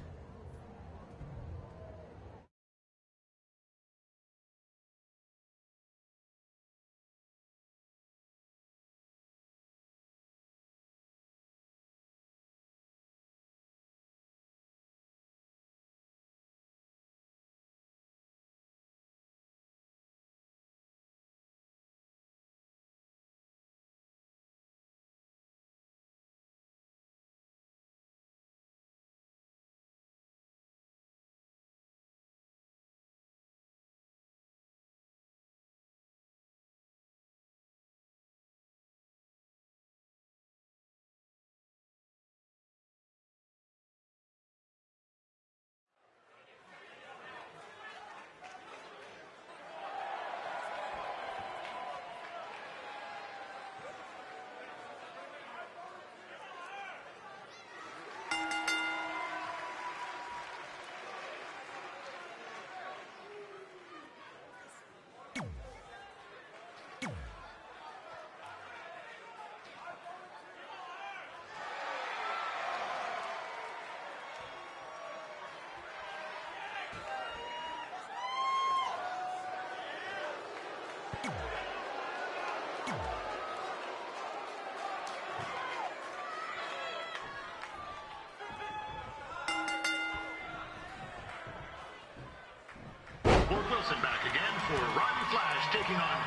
Ward Wilson back again for Roddy Flash taking on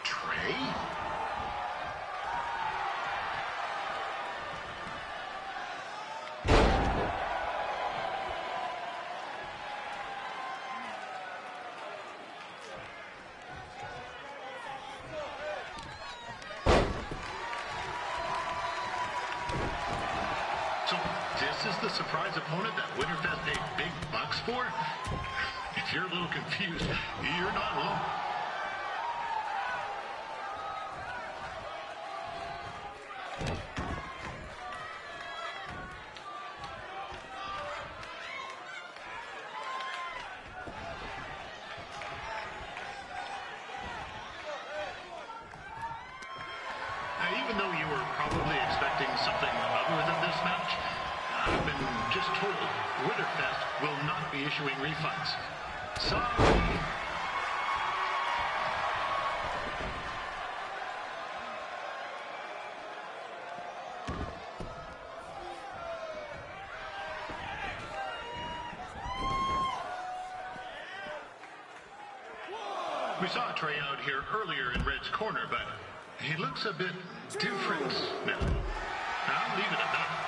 Trey. So this is the surprise opponent that Winterfest paid big bucks for? If you're a little confused, you're not alone. Now, even though you were probably expecting something other than this match, I've been just told Winterfest will not be issuing refunds. Sorry. We saw Trey out here earlier in Red's corner, but he looks a bit different now. I'll leave it at that.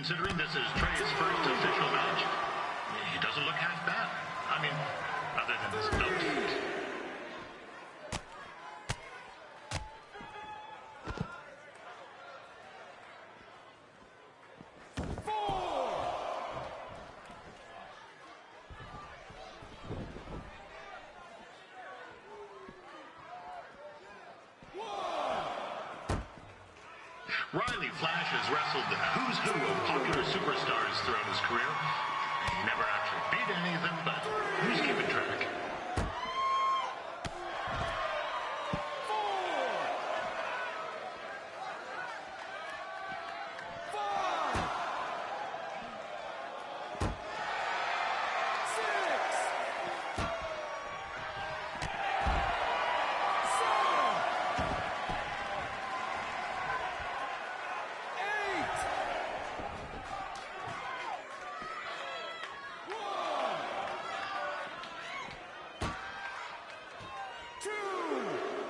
considering this is Trey's first official match, he doesn't look half bad. I mean, other than this belt. Riley Flash has wrestled the who's who of popular superstars throughout his career. He never actually beat any of them, but who's keeping track?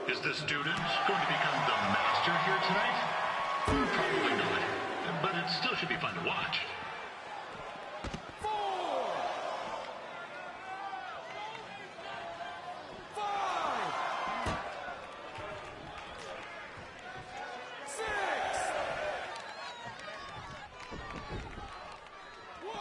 Is the student going to become the master here tonight? Probably not, but it still should be fun to watch. 4, 5, 6, 1.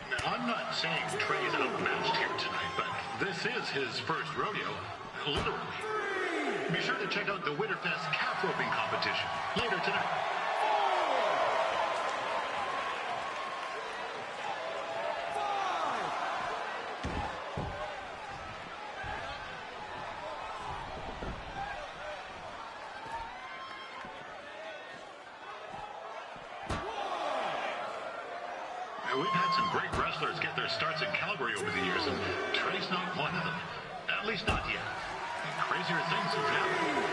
Now, I'm not saying Trey's outmatched here tonight, but this is his first rodeo, literally. Be sure to check out the Winterfest calf roping competition later tonight. Now, we've had some great wrestlers get their starts in Calgary over the years, and Trey's not one of them. At least not yet. And crazier things have happened.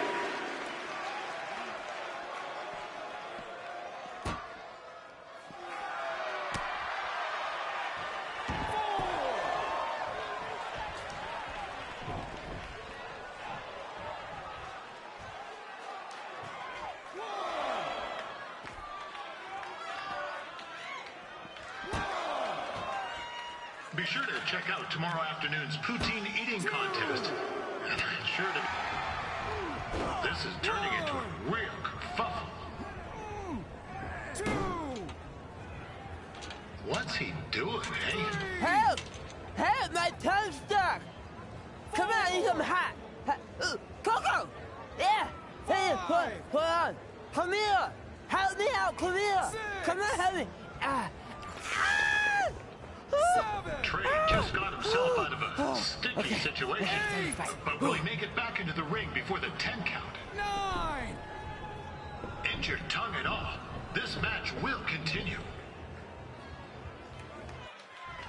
Be sure to check out tomorrow afternoon's poutine eating contest. And I'm sure to... This is turning into a real kerfuffle. What's he doing, eh? Help! Help! My tongue's stuck! Come on, I need some hot! Coco! Yeah! Hey, hold on! Come here! Help me out! Come here! Come on, help me! Trey just got himself out of a sticky situation. But will he make it back into the ring before the 10 count? 9! Injured tongue and all, this match will continue.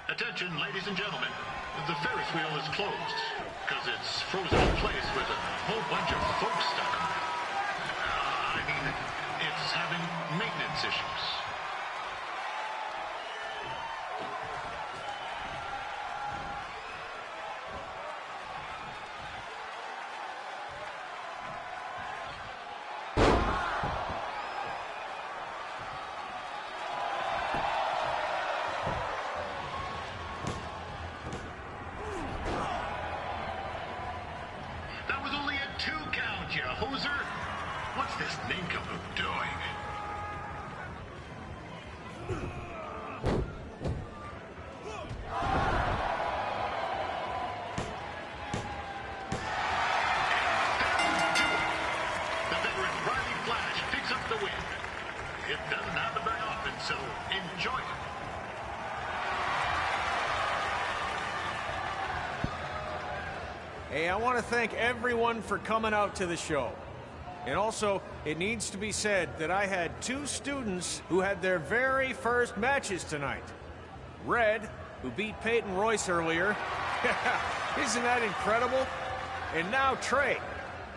Attention, ladies and gentlemen. The Ferris wheel is closed because it's frozen in place with a whole bunch of folks stuck on it. I mean, it's having maintenance issues. That was only a 2 count, you hoser. What's this nincompoop doing? The veteran Riley Flash picks up the win. It doesn't happen very often, so enjoy it. Hey, I want to thank everyone for coming out to the show. And also, it needs to be said that I had 2 students who had their very first matches tonight. Red, who beat Peyton Royce earlier. Isn't that incredible? And now Trey,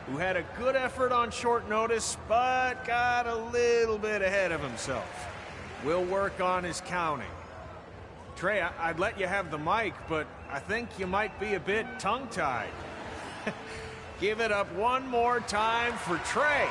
who had a good effort on short notice, but got a little bit ahead of himself. We'll work on his counting. Trey, I'd let you have the mic, but I think you might be a bit tongue-tied. Give it up one more time for Trey.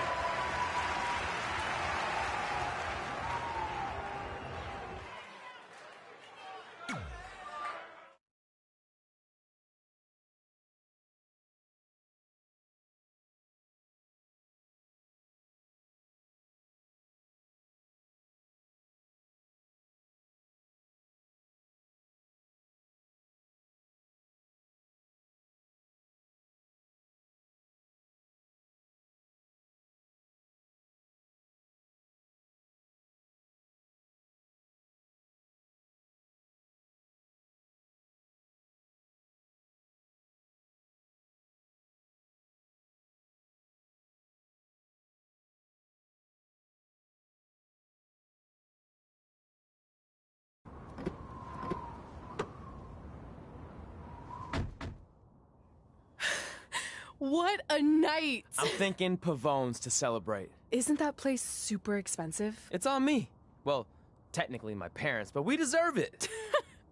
What a night! I'm thinking Pavone's to celebrate. Isn't that place super expensive? It's on me. Well, technically my parents, but we deserve it.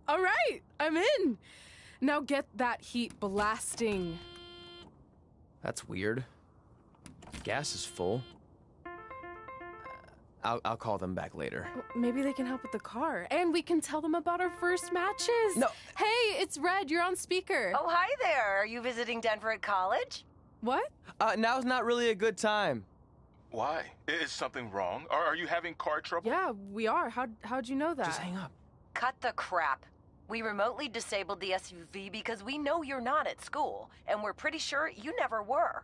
All right, I'm in. Now get that heat blasting. That's weird. Gas is full. I'll call them back later. Maybe they can help with the car. And we can tell them about our first matches. No. Hey, it's Red. You're on speaker. Oh, hi there. Are you visiting Denver at college? What? Now's not really a good time. Why? Is something wrong? Or are you having car trouble? Yeah, we are. How'd you know that? Just hang up. Cut the crap. We remotely disabled the SUV because we know you're not at school, and we're pretty sure you never were.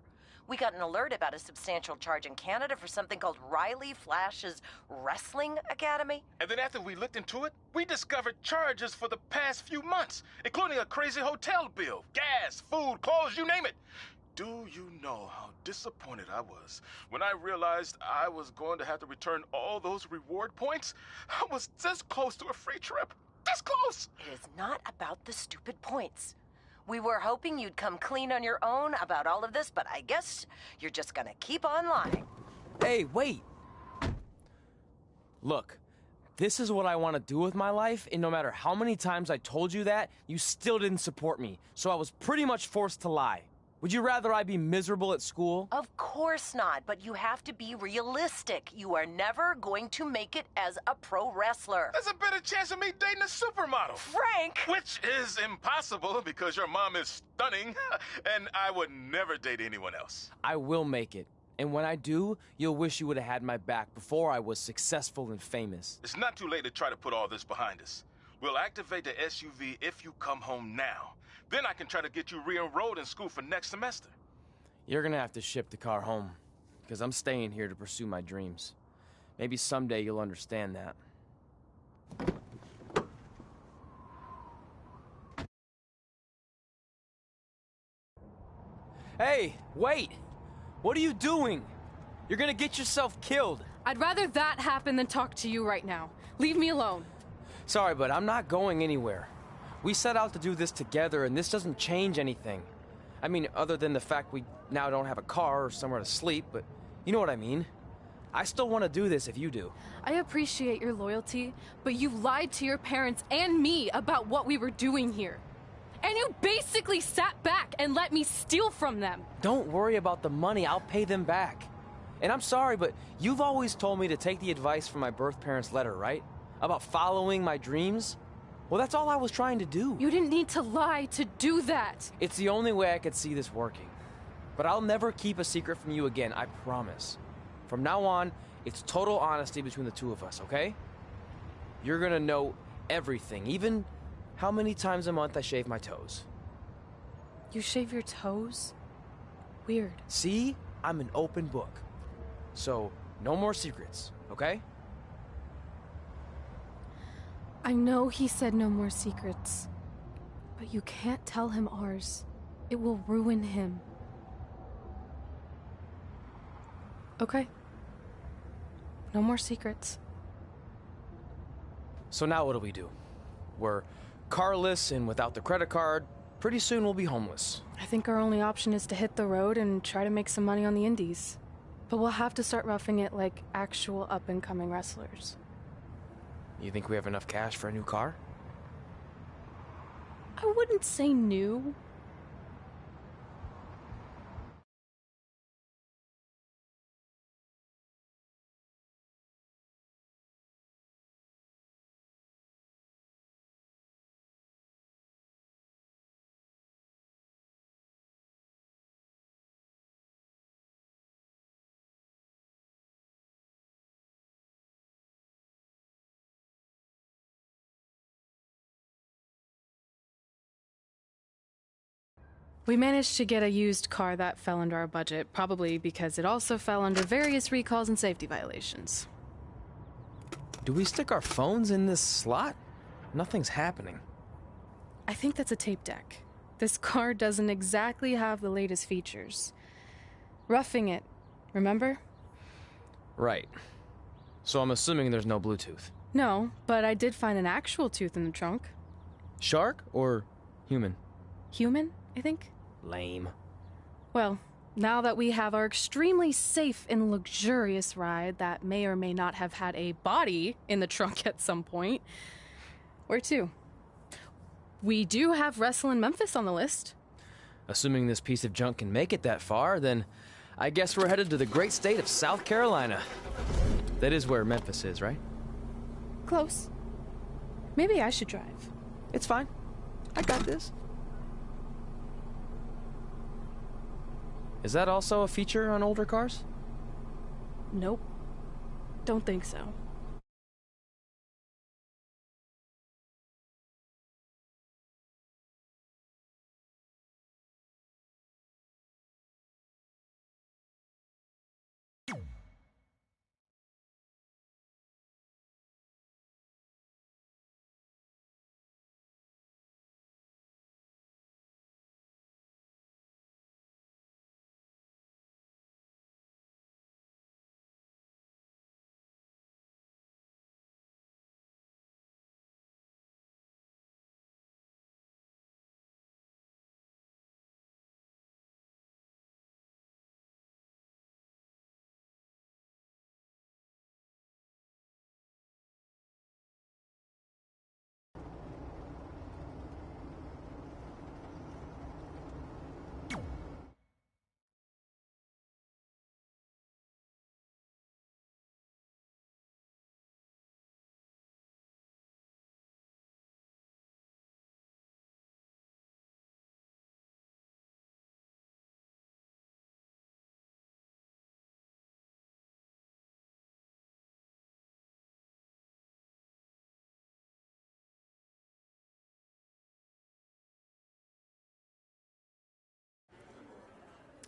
We got an alert about a substantial charge in Canada for something called Riley Flash's Wrestling Academy. And then after we looked into it, we discovered charges for the past few months, including a crazy hotel bill, gas, food, clothes, you name it. Do you know how disappointed I was when I realized I was going to have to return all those reward points? I was this close to a free trip. This close! It is not about the stupid points. We were hoping you'd come clean on your own about all of this, but I guess you're just gonna keep on lying. Hey, wait. Look, this is what I want to do with my life, and no matter how many times I told you that, you still didn't support me, so I was pretty much forced to lie. Would you rather I be miserable at school? Of course not, but you have to be realistic. You are never going to make it as a pro wrestler. There's a better chance of me dating a supermodel. Frank! Which is impossible because your mom is stunning, and I would never date anyone else. I will make it. And when I do, you'll wish you would have had my back before I was successful and famous. It's not too late to try to put all this behind us. We'll activate the SUV if you come home now. Then I can try to get you re-enrolled in school for next semester. You're gonna have to ship the car home, because I'm staying here to pursue my dreams. Maybe someday you'll understand that. Hey, wait! What are you doing? You're gonna get yourself killed. I'd rather that happen than talk to you right now. Leave me alone. Sorry, but I'm not going anywhere. We set out to do this together, and this doesn't change anything. I mean, other than the fact we now don't have a car or somewhere to sleep, but you know what I mean. I still want to do this if you do. I appreciate your loyalty, but you lied to your parents and me about what we were doing here. And you basically sat back and let me steal from them. Don't worry about the money. I'll pay them back. And I'm sorry, but you've always told me to take the advice from my birth parents' letter, right? About following my dreams? Well, that's all I was trying to do. You didn't need to lie to do that. It's the only way I could see this working. But I'll never keep a secret from you again, I promise. From now on, it's total honesty between the two of us, okay? You're gonna know everything, even how many times a month I shave my toes. You shave your toes? Weird. See? I'm an open book. So, no more secrets, okay? I know he said no more secrets, but you can't tell him ours. It will ruin him. Okay. No more secrets. So now what do? We're carless and without the credit card. Pretty soon we'll be homeless. I think our only option is to hit the road and try to make some money on the indies. But we'll have to start roughing it like actual up-and-coming wrestlers. You think we have enough cash for a new car? I wouldn't say new. We managed to get a used car that fell under our budget, probably because it also fell under various recalls and safety violations. Do we stick our phones in this slot? Nothing's happening. I think that's a tape deck. This car doesn't exactly have the latest features. Roughing it, remember? Right. So I'm assuming there's no Bluetooth. No, but I did find an actual tooth in the trunk. Shark or human? Human, I think. Lame. Well, now that we have our extremely safe and luxurious ride that may or may not have had a body in the trunk at some point, where to? We do have Wrestle in Memphis on the list. Assuming this piece of junk can make it that far, then I guess we're headed to the great state of South Carolina. That is where Memphis is, right? Close. Maybe I should drive. It's fine. I got this. Is that also a feature on older cars? Nope. Don't think so.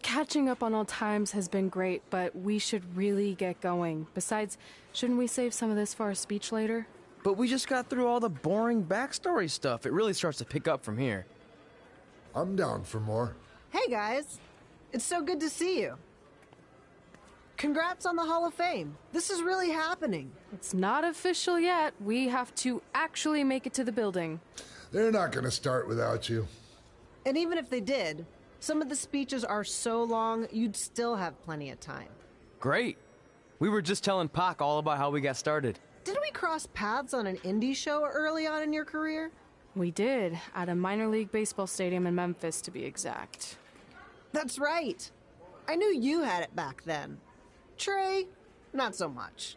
Catching up on old times has been great, but we should really get going. Besides, shouldn't we save some of this for our speech later? But we just got through all the boring backstory stuff. It really starts to pick up from here. I'm down for more. Hey, guys. It's so good to see you. Congrats on the Hall of Fame. This is really happening. It's not official yet. We have to actually make it to the building. They're not going to start without you. And even if they did, some of the speeches are so long, you'd still have plenty of time. Great. We were just telling Pac all about how we got started. Didn't we cross paths on an indie show early on in your career? We did, at a minor league baseball stadium in Memphis, to be exact. That's right. I knew you had it back then. Trey, not so much.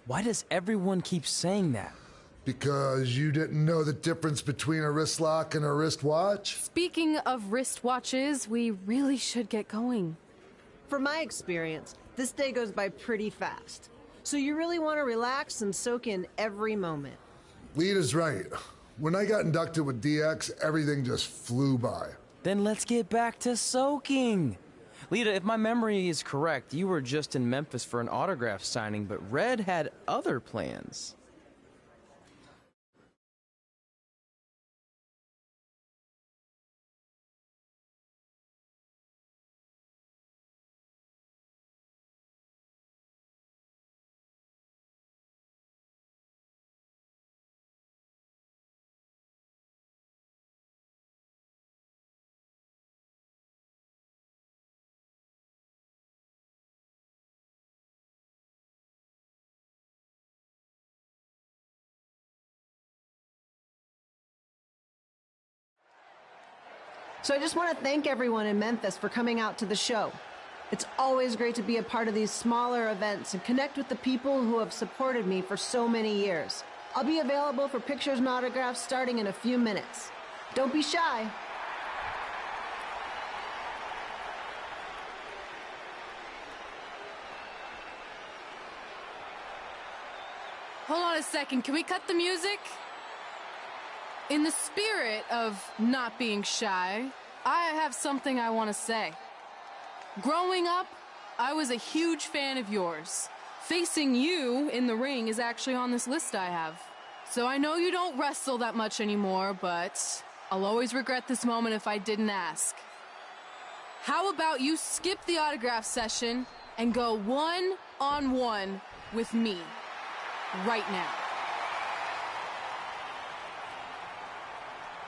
Why does everyone keep saying that? Because you didn't know the difference between a wrist lock and a wristwatch? Speaking of wristwatches, we really should get going. From my experience, this day goes by pretty fast. So you really want to relax and soak in every moment. Lita's right. When I got inducted with DX, everything just flew by. Then let's get back to soaking. Lita, if my memory is correct, you were just in Memphis for an autograph signing, but Red had other plans. So I just want to thank everyone in Memphis for coming out to the show. It's always great to be a part of these smaller events and connect with the people who have supported me for so many years. I'll be available for pictures and autographs starting in a few minutes. Don't be shy. Hold on a second. Can we cut the music? In the spirit of not being shy, I have something I want to say. Growing up, I was a huge fan of yours. Facing you in the ring is actually on this list I have. So I know you don't wrestle that much anymore, but I'll always regret this moment if I didn't ask. How about you skip the autograph session and go one-on-one with me right now?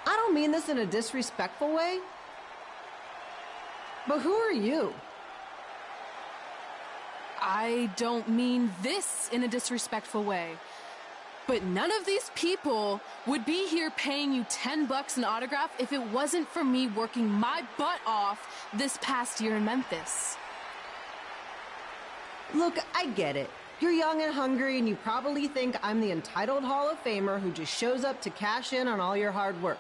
I don't mean this in a disrespectful way. But who are you? I don't mean this in a disrespectful way. But none of these people would be here paying you $10 an autograph if it wasn't for me working my butt off this past year in Memphis. Look, I get it. You're young and hungry, and you probably think I'm the entitled Hall of Famer who just shows up to cash in on all your hard work.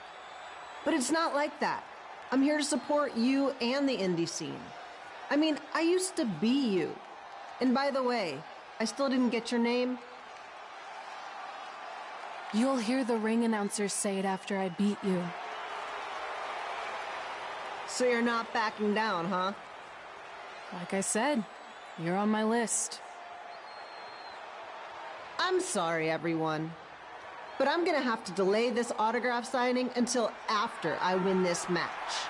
But it's not like that. I'm here to support you and the indie scene. I mean, I used to be you. And by the way, I still didn't get your name. You'll hear the ring announcers say it after I beat you. So you're not backing down, huh? Like I said, you're on my list. I'm sorry, everyone. But I'm gonna have to delay this autograph signing until after I win this match.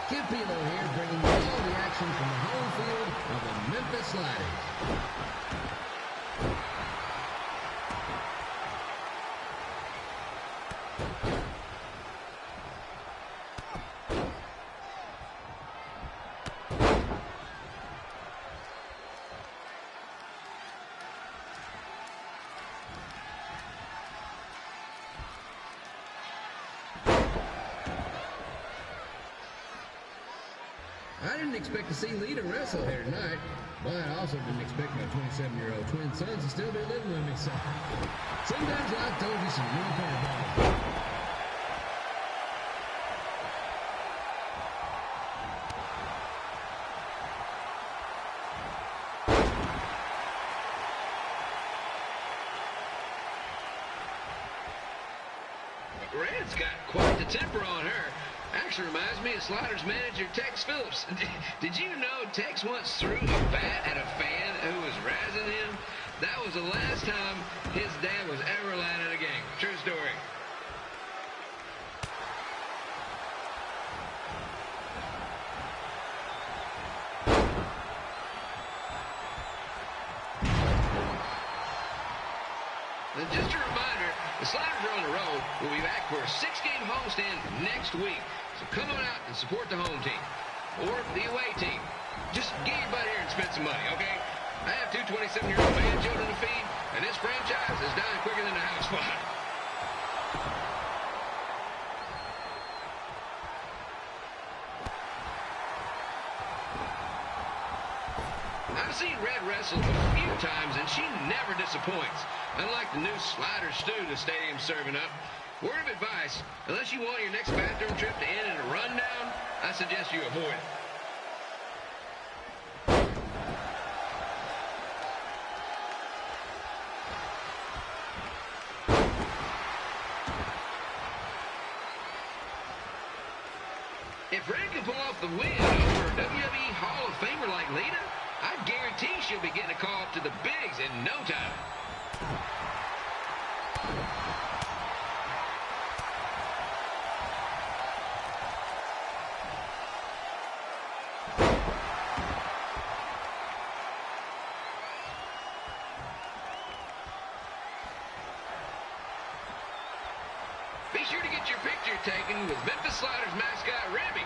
Kid Pilo here, bringing you all the action from the home field of the Memphis Sliders. I didn't expect to see Lita wrestle here tonight, but I also didn't expect my 27-year-old twin sons to still be living with me, so sometimes life throws you some real curveballs. Red's got quite the temper on her. Actually reminds me of Sliders manager Tex Phillips. Did you know Tex once threw a bat at a fan who was razzing him? That was the last time his dad was ever allowed in a game. True story. And just a reminder, the Sliders are on the road. We'll be back for a 6-game homestand next week. So come on out and support the home team. Or the away team. Just get your butt here and spend some money, okay? I have 2 27-year-old man children to feed, and this franchise is dying quicker than the house fire. I've seen Red wrestle a few times, and she never disappoints. Unlike the new slider stew the stadium's serving up. Word of advice, unless you want your next bathroom trip to end in a rundown, I suggest you avoid it. If Red can pull off the win over a WWE Hall of Famer like Lita, I guarantee she'll be getting a call up to the bigs in no time. Be sure to get your picture taken with Memphis Sliders mascot Remy.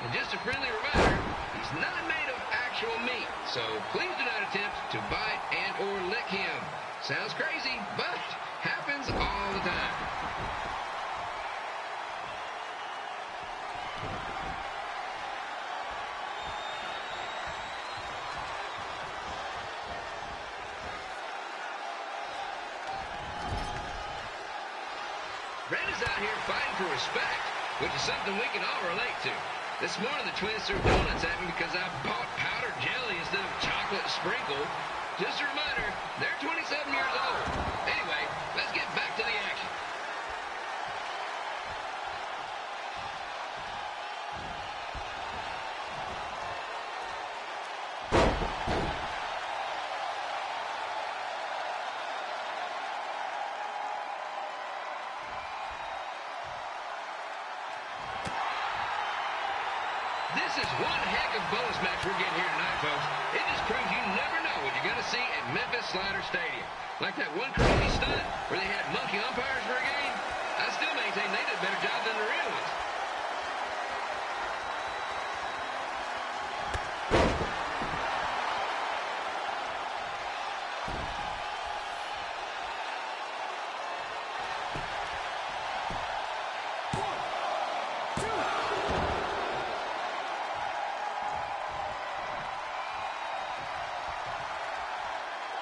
And just a friendly reminder, he's not made of actual meat, so please do not attempt to bite and or lick him. Sounds crazy, but happens all the time. Red is out here fighting for respect, which is something we can all relate to. This morning, the twins threw donuts at me because I bought powdered jelly instead of chocolate sprinkle. Just a reminder, they're 27 years old. Anyway, let's get back to the action. This is one heck of a bonus match we're getting here tonight, folks. It just proves you never know what you're going to see at Memphis Slider Stadium. Like that one crazy stunt where they had monkey umpires for a game. I still maintain they did a better job than the real ones.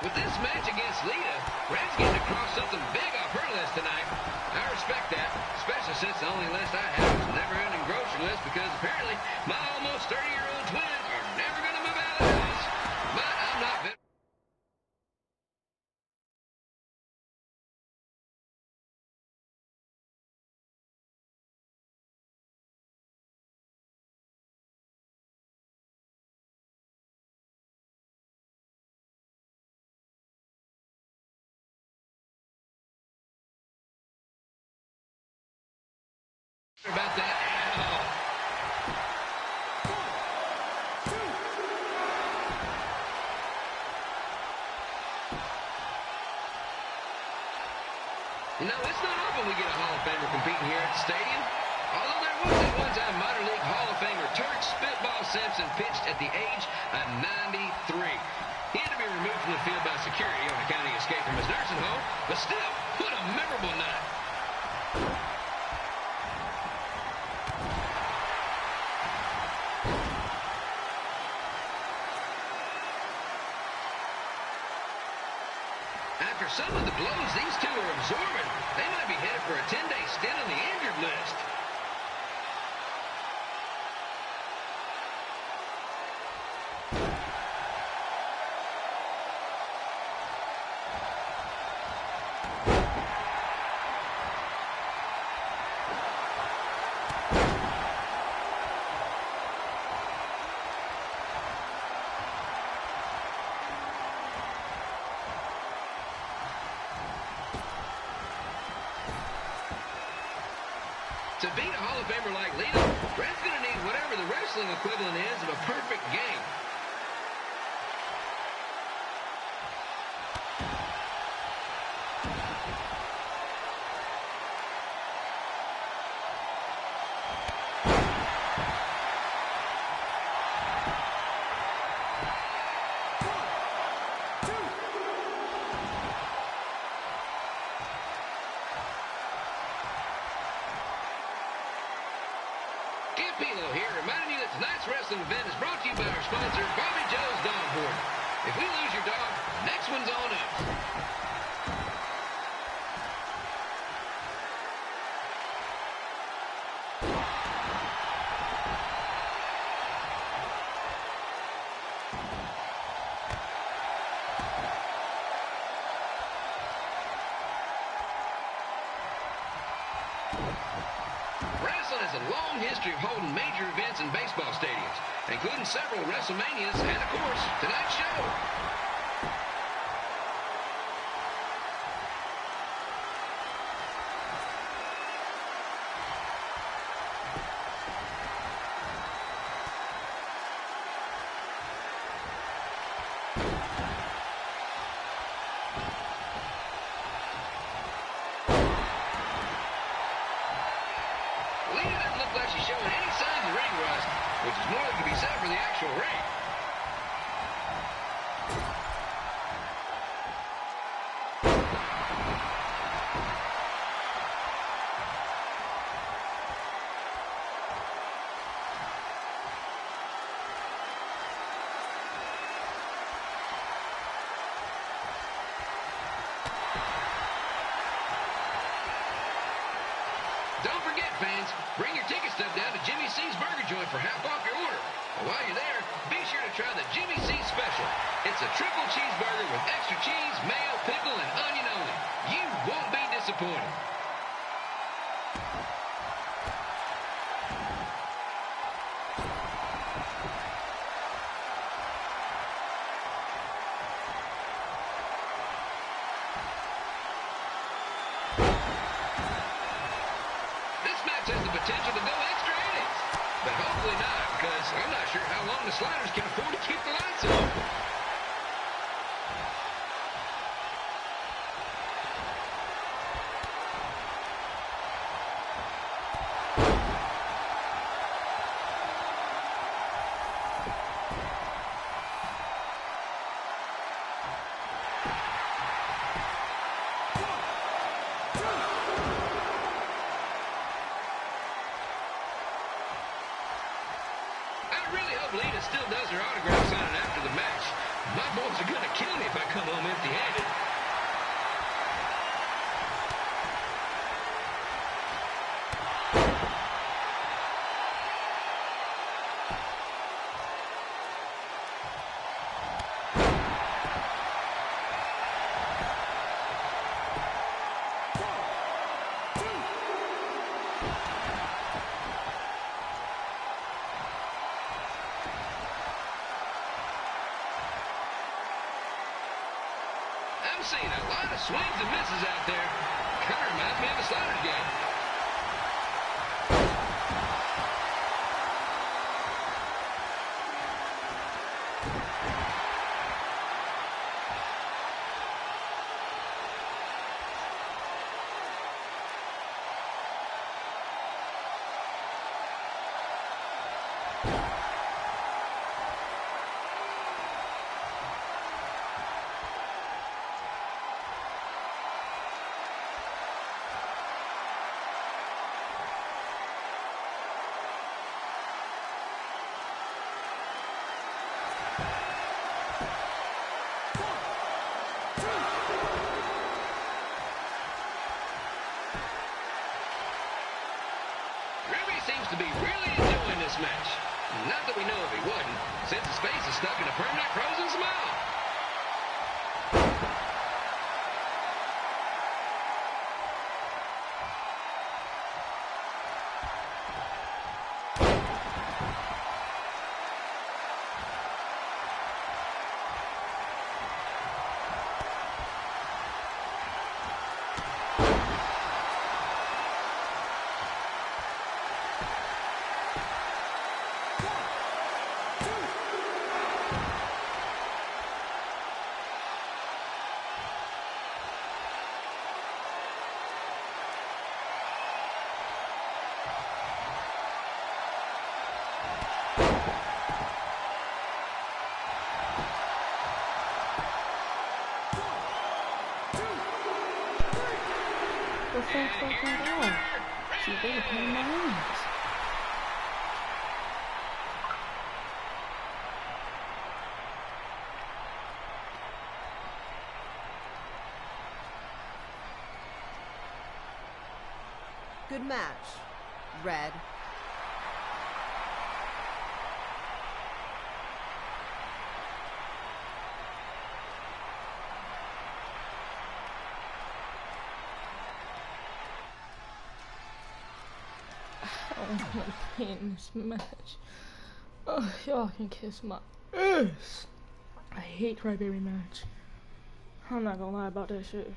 With this match against Lita, Red's getting across something big off her list tonight. I respect that, especially since the only list I have is a never-ending grocery list because apparently my almost 30-year-old twins are never going to move out of the house. But I'm not bitter. About that at all. You know, it's not often we get a Hall of Famer competing here at the stadium. Although there was that one-time minor league Hall of Famer Turk Spitball Simpson pitched at the age of 93. He had to be removed from the field by security on account of the escape from his nursing home, but still, what a memorable night. After some of the blows these two are absorbing, they might be headed for a 10-day stint on the injured list. To beat a Hall of Famer like Lito, Brad's going to need whatever the wrestling equivalent is of a perfect game. Pilo here, reminding you that tonight's wrestling event is brought to you by our sponsor, Bobby Joe's Dog Board. If we lose your dog, next one's on us. Wrestling has a long history of holding major events in baseball stadiums, including several WrestleManias and, of course, tonight's show. Lita doesn't look like she's showing any signs of ring rust, which is more than can be said for the actual ring. Don't forget, fans, bring your ticket stub down to Jimmy C's Burger Joint for half off your order. And while you're there, be sure to try the Jimmy C Special. It's a triple cheeseburger with extra cheese, mayo, pickle, and onion only. You won't be disappointed. This match has the potential to go extra innings, but hopefully not, because I'm not sure how long the Sliders can afford to keep the lights on. I really hope Lita still does her autograph signing after the match. My boys are going to kill me if I come home empty-handed. I'm seeing a lot of swings and misses out there. Kind of reminds me of a Sliders game. seems to be really enjoying this match. Not that we know if he wouldn't, since his face is stuck in a permanent frozen smile. She better pay my hands. Good match, Red. I'm playing this match. Oh, y'all can kiss my ass. I hate Crybaby match. I'm not gonna lie about that shit.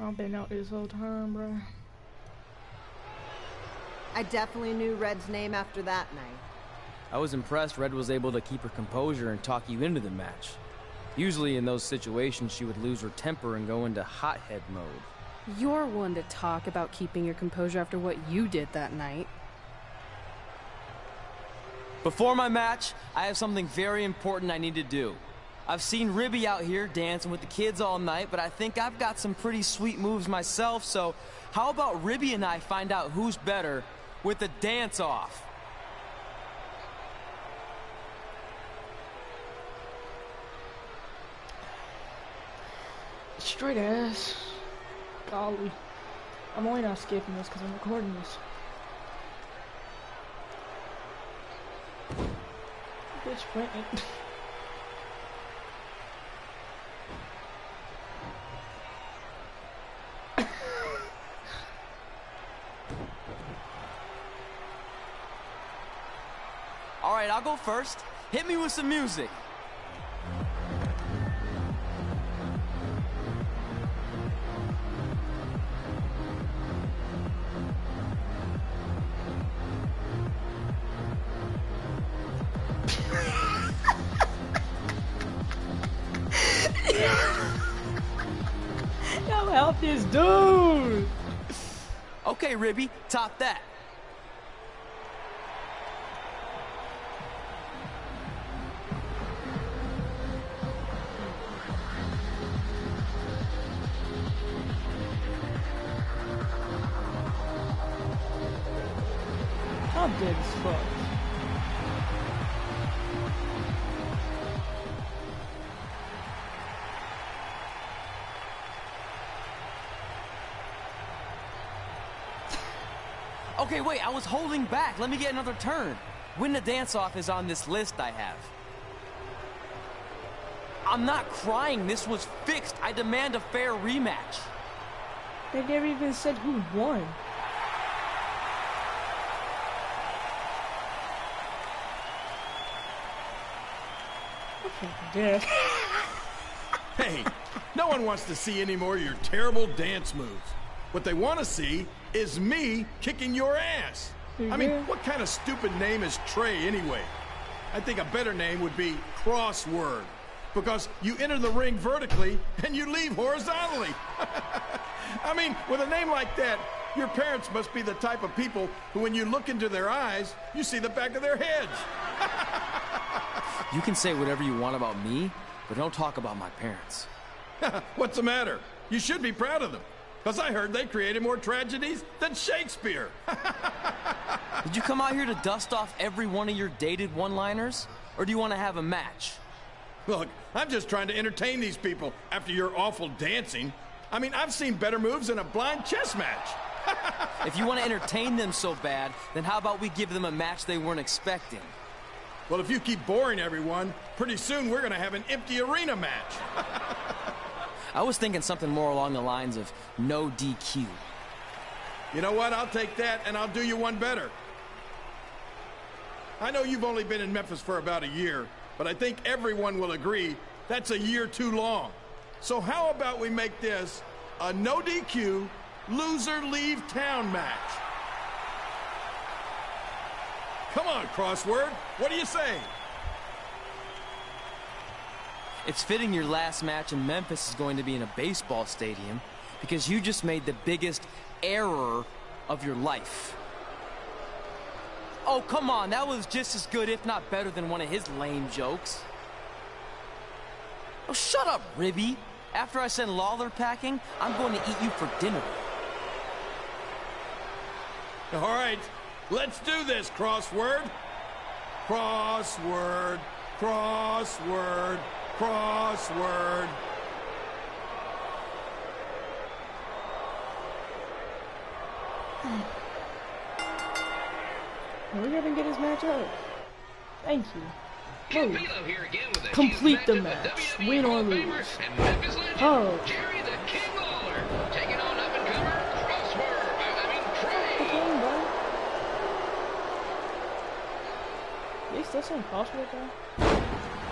I've been out this whole time, bro. I definitely knew Red's name after that night. I was impressed Red was able to keep her composure and talk you into the match. Usually in those situations, she would lose her temper and go into hothead mode. You're one to talk about keeping your composure after what you did that night. Before my match, I have something very important I need to do. I've seen Ribby out here dancing with the kids all night, but I think I've got some pretty sweet moves myself, so how about Ribby and I find out who's better with the dance-off? Straight ass. Golly. I'm only not skipping this because I'm recording this. Bitch went. All right, I'll go first. Hit me with some music. Yo, help this dude. Okay, Ribby, top that. I'm dead as fuck. Okay, wait, I was holding back. Let me get another turn. Win the dance-off is on this list I have. I'm not crying. This was fixed. I demand a fair rematch. They never even said who won. Dead. Hey, no one wants to see any more of your terrible dance moves. What they want to see is me kicking your ass. I mean, what kind of stupid name is Trey anyway? I think a better name would be Crossword, because you enter the ring vertically and you leave horizontally. I mean, with a name like that, your parents must be the type of people who, when you look into their eyes, you see the back of their heads. You can say whatever you want about me, but don't talk about my parents. What's the matter? You should be proud of them. Because I heard they created more tragedies than Shakespeare. Did you come out here to dust off every one of your dated one-liners? Or do you want to have a match? Look, I'm just trying to entertain these people after your awful dancing. I mean, I've seen better moves in a blind chess match. If you want to entertain them so bad, then how about we give them a match they weren't expecting? Well, if you keep boring everyone, pretty soon we're going to have an empty arena match. I was thinking something more along the lines of no DQ. You know what? I'll take that, and I'll do you one better. I know you've only been in Memphis for about a year, but I think everyone will agree that's a year too long. So how about we make this a no DQ, loser leave town match? Come on, Crossword. What do you say? It's fitting your last match in Memphis is going to be in a baseball stadium because you just made the biggest error of your life. Oh, come on. That was just as good, if not better, than one of his lame jokes. Oh, shut up, Ribby. After I send Lawler packing, I'm going to eat you for dinner. All right, let's do this, Crossword. Crossword, crossword, crossword. Hurry up and get his match up. Thank you. Move. Here again with Complete the match, win or lose. Oh. Jerry the King Lawler taking on up-and-comer Crossword. The King, bro. They still saying Crossword, though? I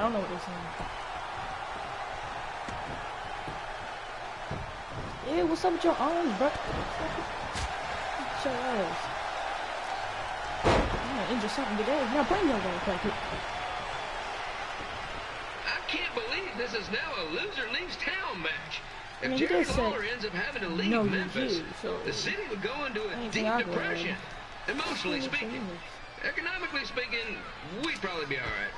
don't know what they're saying. Yeah, what's up with your arms, bro? Shut up. I'm gonna injure something today. Now bring your way, quick. I can't believe this is now a loser leaves town match. If I mean, Jerry Lawler ends up having to leave Memphis, so the city would go into a deep depression. Emotionally speaking, economically speaking, we'd probably be all right.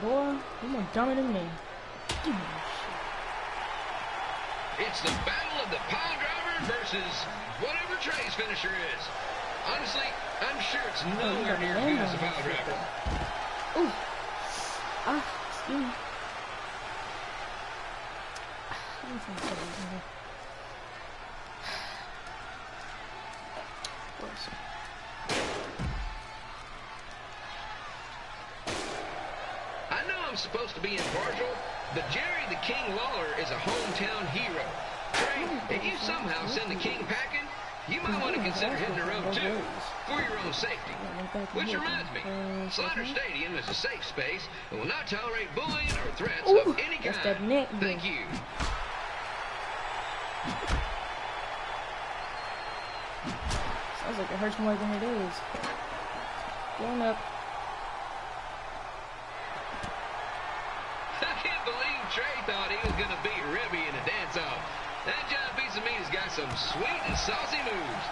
Boy, you're more dumber than me. Give me It's the battle of the pile driver versus whatever Trey's finisher is. Honestly, I'm sure it's nowhere near as good as the pile driver. Ooh. Ah, excuse me. I know I'm supposed to be impartial, but Jerry the King Lawler is a hometown hero. Trey, if you somehow send the King packing, you might want to consider hitting the road too, for your own safety. Which reminds me, Slaughter Stadium is a safe space and will not tolerate bullying or threats of any kind. Thank you. Sounds like it hurts more than it is. Going up. I can't believe Trey thought he was going to beat Ribby in a dance-off. That giant piece of meat has got some sweet and saucy moves.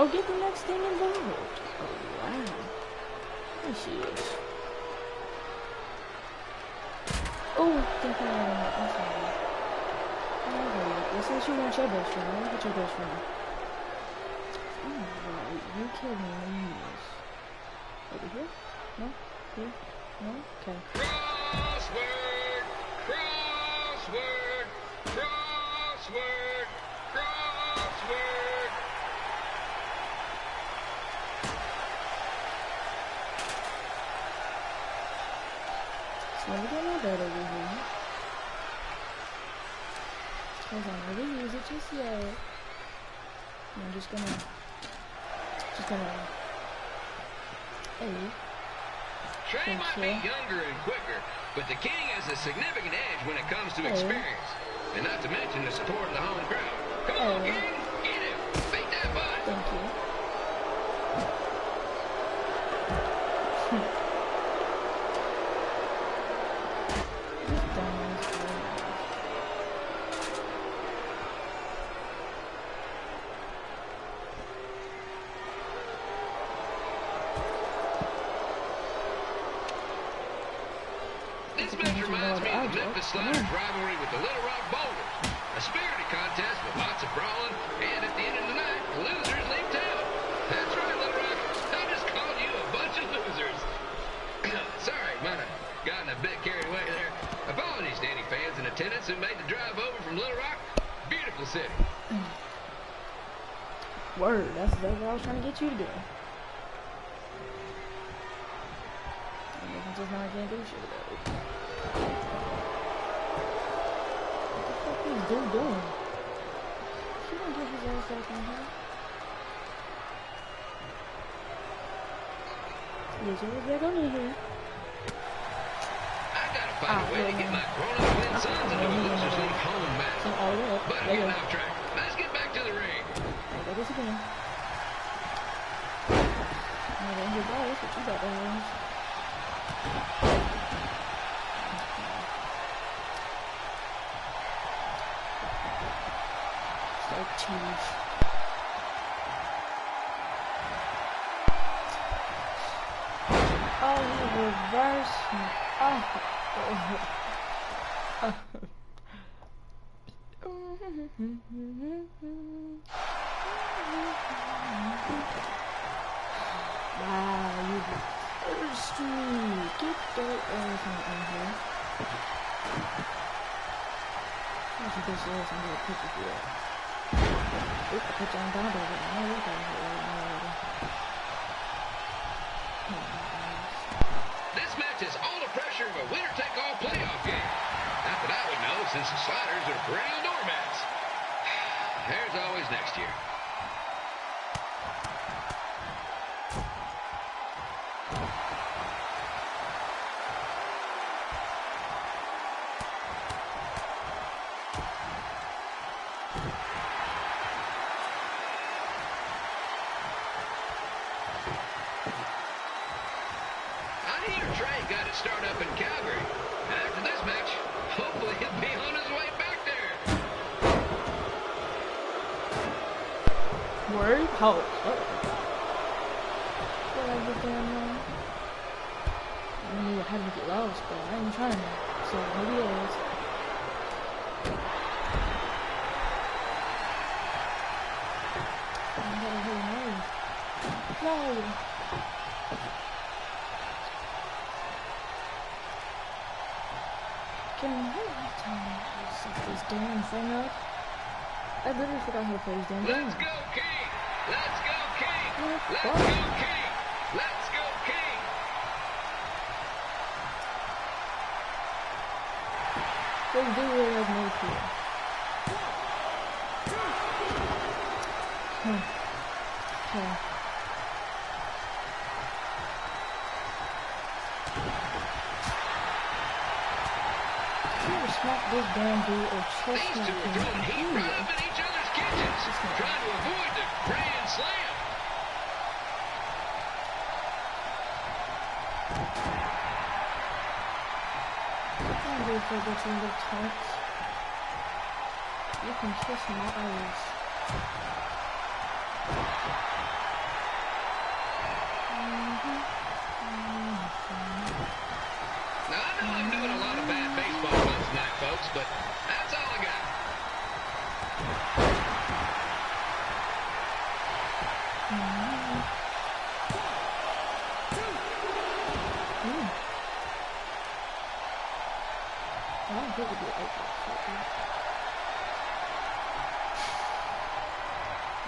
Oh, get the next thing involved. Oh, wow. There she is. Oh, think I'm sorry. This is not your best friend. Look at your best friend. Alright, you kidding me. Over here? No? Here? No? Okay. Crossword! Crossword! Crossword! Crossword! So let me get my bed over here. Hold on, I didn't use it just yet. I'm just gonna hey. Trey might be younger and quicker, but the King has a significant edge when it comes to experience. And not to mention the support of the home crowd. Come on, gang, get him. Beat that butt. Thank you. This match reminds me of the Memphis Sliders rivalry with the Little Rock Boulders. A spirited contest with lots of brawling, and at the end of the night, the losers leave town. That's right, Little Rock. I just called you a bunch of losers. Sorry, might have gotten a bit carried away there. Apologies to any fans in attendance who made the drive over from Little Rock. Beautiful city. Word, that's exactly what I was trying to get you to do. Just not can't do shit about it. What the fuck is dude doing? He gonna get his ass back in here. Get your ass back on in here. I gotta find a way to get my grown-up twin sons into a Losers League home match. But I'm getting off track. Let's get back to the ring. There goes again. Now then, your boss, what you got there? Cheese. Oh, he reversed me. Oh. Wow, you thirsty. Get that ass in here. What's your bitch ass? I'm gonna put you through that. Oop, I put you on down, baby. I know what that is. This match is all the pressure of a winner-take-all playoff game. Not that I would know, since the Sliders are perennial doormats. There's always next year. Start up in Calgary. After this match, hopefully he'll be on his way back there. Word? How? What I get down now? I knew I had to get lost, but I ain't trying. So maybe it is. I gotta hit no. Can you tell me how to set this damn thing up? I literally forgot how to play this damn game. Let's go, King! Let's go, King! Let's go, King! Let's go, King! This dude really has no clue. Okay. Smack this damn dude or choke These two are throwing heat right up in each other's kitchens, trying to avoid the grand slam. I'm going for this in the taunts. You can kiss my eyes. Now, I know I'm doing a lot of bad baseball puns tonight, folks, but that's all I got. I don't think it'd be like that.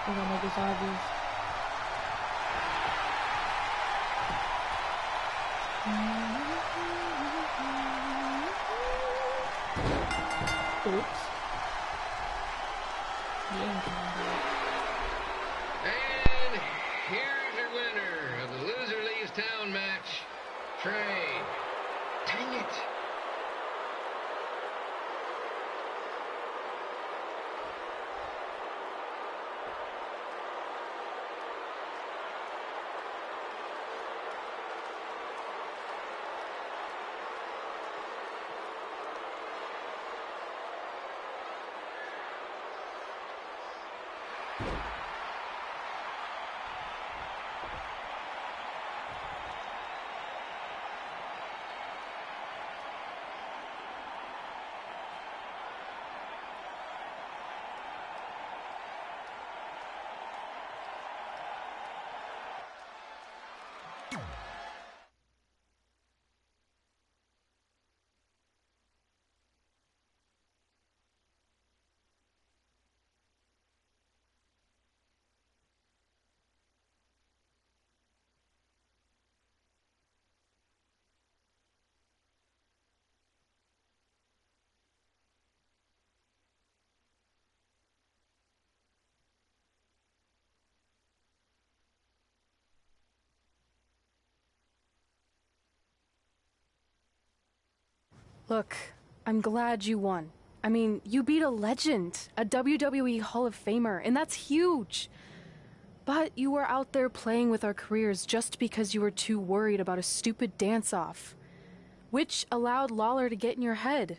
I'm gonna make this obvious. Oops. Yeah, and here's your winner of the Loser Leaves Town match, Trey. Dang it. Look, I'm glad you won. I mean, you beat a legend, a WWE Hall of Famer, and that's huge. But you were out there playing with our careers just because you were too worried about a stupid dance-off, which allowed Lawler to get in your head.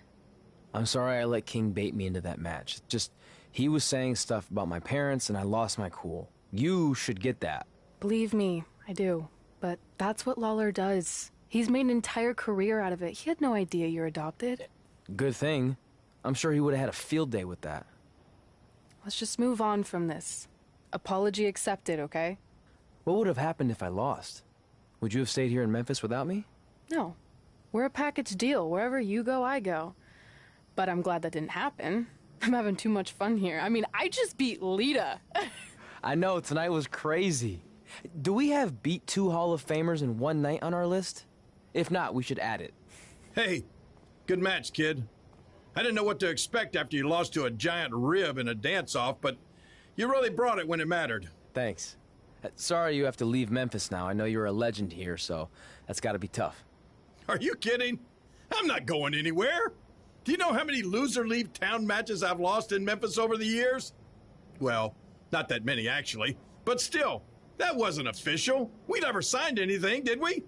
I'm sorry I let King bait me into that match. Just, he was saying stuff about my parents and I lost my cool. You should get that. Believe me, I do. But that's what Lawler does. He's made an entire career out of it. He had no idea you're adopted. Good thing. I'm sure he would have had a field day with that. Let's just move on from this. Apology accepted, okay? What would have happened if I lost? Would you have stayed here in Memphis without me? No. We're a package deal. Wherever you go, I go. But I'm glad that didn't happen. I'm having too much fun here. I mean, I just beat Lita. I know, tonight was crazy. Do we have beat 2 Hall of Famers in one night on our list? If not, we should add it. Hey, good match, kid. I didn't know what to expect after you lost to a giant rib in a dance-off, but you really brought it when it mattered. Thanks. Sorry you have to leave Memphis now. I know you're a legend here, so that's gotta be tough. Are you kidding? I'm not going anywhere. Do you know how many loser leave town matches I've lost in Memphis over the years? Well, not that many actually, but still, that wasn't official. We never signed anything, did we?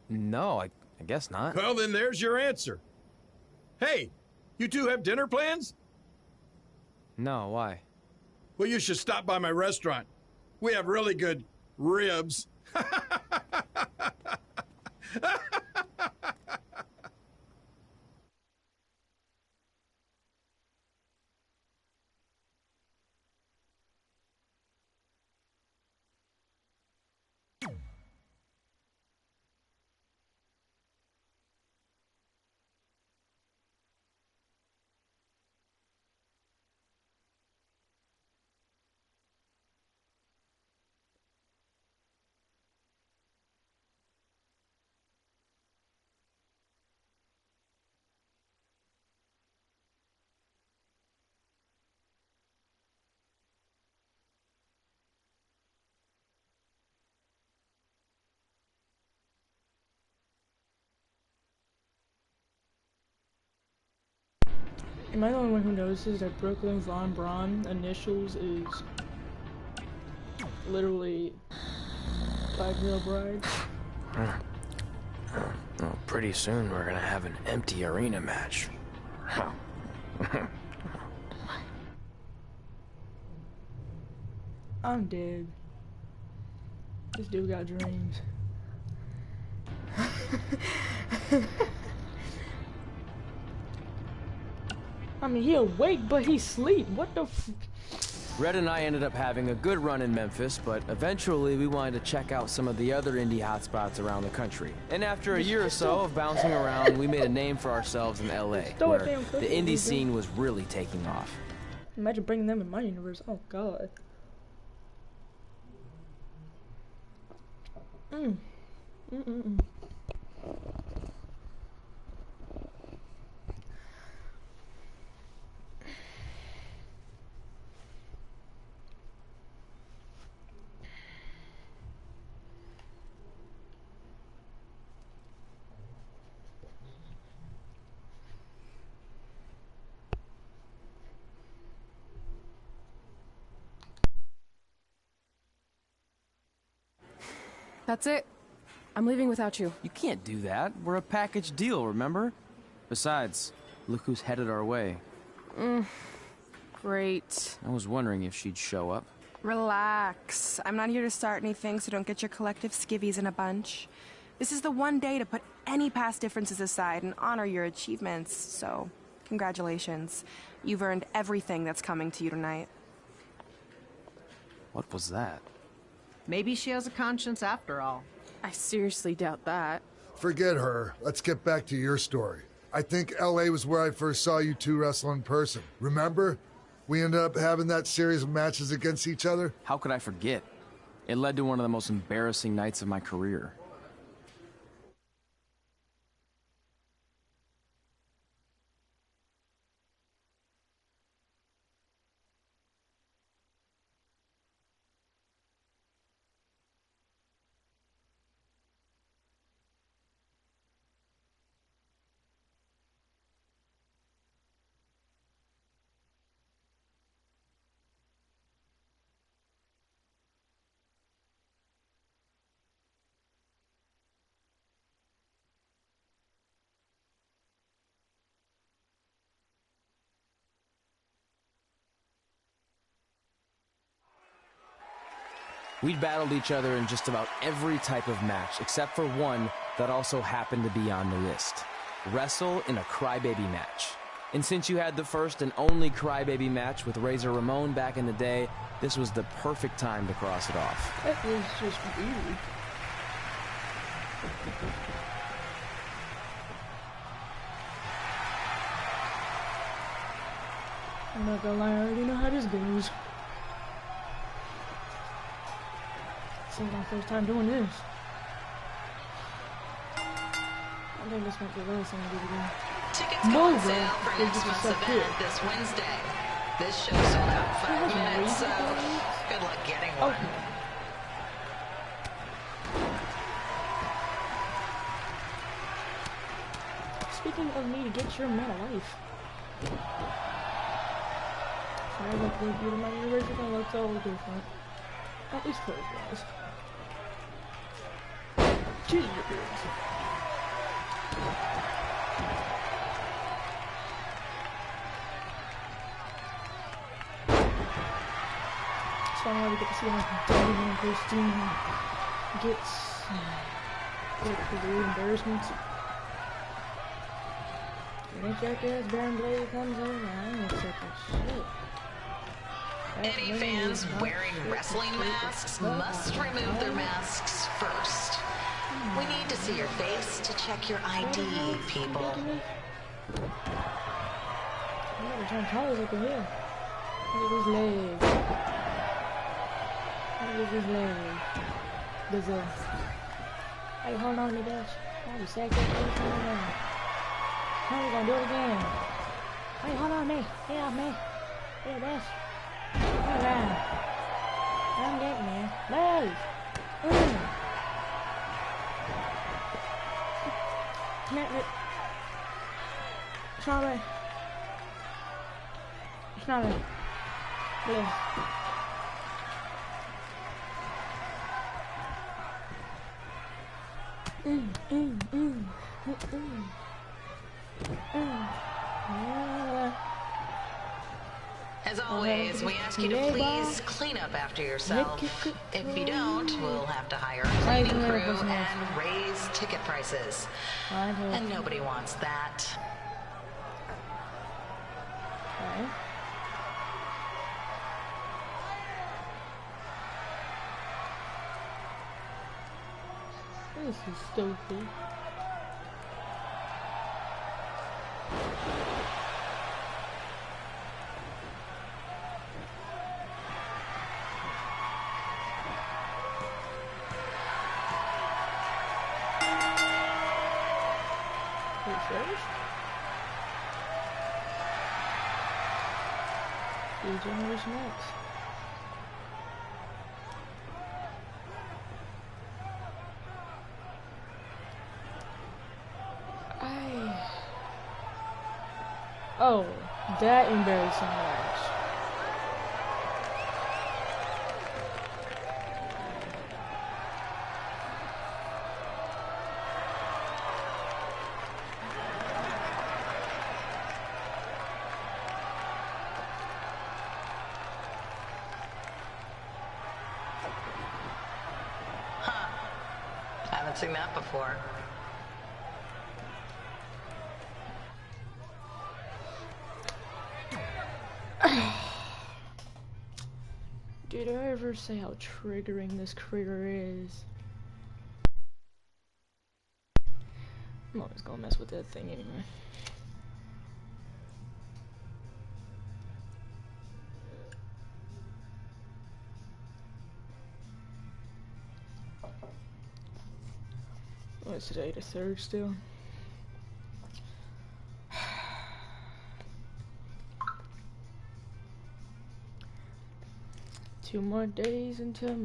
No, I guess not. Well, then there's your answer. Hey, you two have dinner plans? No, why? Well, you should stop by my restaurant. We have really good ribs. Am I the only one who notices that Brooklyn Von Braun initials is literally Black Girl Bride? Well, pretty soon we're gonna have an empty arena match. I'm dead. This dude got dreams. I mean, he awake, but he sleep. What the f— Red and I ended up having a good run in Memphis, but eventually we wanted to check out some of the other indie hotspots around the country. And after a year or so of bouncing around, we made a name for ourselves in LA, where the indie scene was really taking off. Imagine bringing them in my universe. Oh, God. That's it. I'm leaving without you. You can't do that. We're a package deal, remember? Besides, look who's headed our way. Great. I was wondering if she'd show up. Relax. I'm not here to start anything, so don't get your collective skivvies in a bunch. This is the one day to put any past differences aside and honor your achievements, so congratulations. You've earned everything that's coming to you tonight. What was that? Maybe she has a conscience after all. I seriously doubt that. Forget her. Let's get back to your story. I think L.A. was where I first saw you two wrestle in person. Remember? We ended up having that series of matches against each other. How could I forget? It led to one of the most embarrassing nights of my career. We'd battled each other in just about every type of match, except for one that also happened to be on the list. Wrestle in a crybaby match. And since you had the first and only crybaby match with Razor Ramon back in the day, this was the perfect time to cross it off. That is just weird. I'm not gonna lie, I already know how this goes. This is my first time doing this. I think this might be the last time I do it again. Tickets go on sale for next month's event this Wednesday. This show sold out in 5 minutes, so good luck getting one. Speaking of me to get your man a life. Sorry, like the beauty of my universe is gonna look so different. At least clothes wise. Jesus, your beards. It's fun when we get to see how Daniel Christine gets the reimbursements. When that jackass Baron Blade comes over, I ain't accept that shit. Any fans wearing wrestling masks must remove their masks first. We need to see your face to check your ID, people. I'm gonna turn colors up in here. Look at his leg. Look at his leg. There's how you holding on to me, bitch? How you sack that bitch on me? How you gonna do it again? How you hold on to me? Get off me. Yeah, bitch. Come around. I'm getting there. Move. Come here, Strawberry. Strawberry. Yeah. As always, we ask you to please clean up after yourself. If you don't, we'll have to hire a cleaning crew and raise ticket prices. And nobody wants that. Okay. This is stupid. Generation X. Oh, that embarrassing match. seen that before. Did I ever say how triggering this critter is? I'm always gonna mess with that thing anyway. What's today, the 3rd still? Two more days until...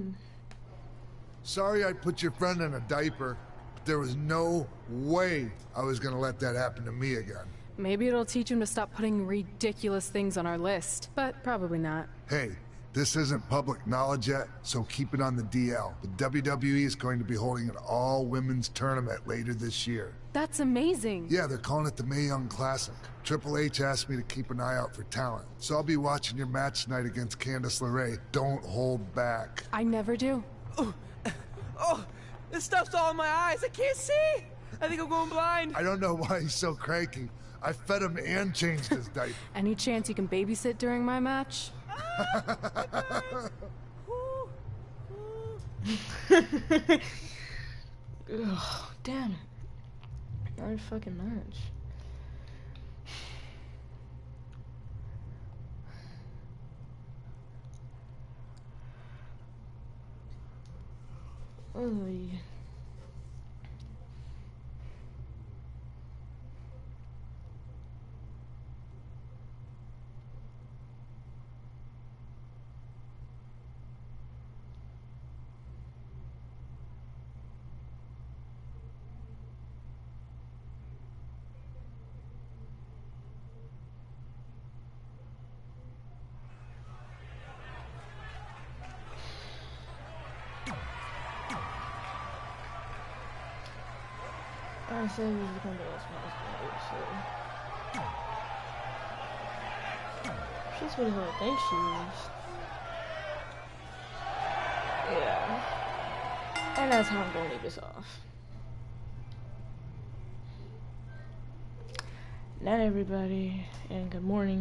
Sorry I put your friend in a diaper, but there was no way I was gonna let that happen to me again. Maybe it'll teach him to stop putting ridiculous things on our list, but probably not. Hey, this isn't public knowledge yet, so keep it on the DL. The WWE is going to be holding an all-women's tournament later this year. That's amazing. Yeah, they're calling it the Mae Young Classic. Triple H asked me to keep an eye out for talent, so I'll be watching your match tonight against Candice LeRae. Don't hold back. I never do. Oh, this stuff's all in my eyes. I can't see. I think I'm going blind. I don't know why he's so cranky. I fed him and changed his diaper. Any chance you can babysit during my match? Ugh, damn it. Another fucking match. Oy. I said we was gonna do this match, so she's what the hell I think she is. Yeah. And that's how I'm gonna leave this off. Night everybody, and good morning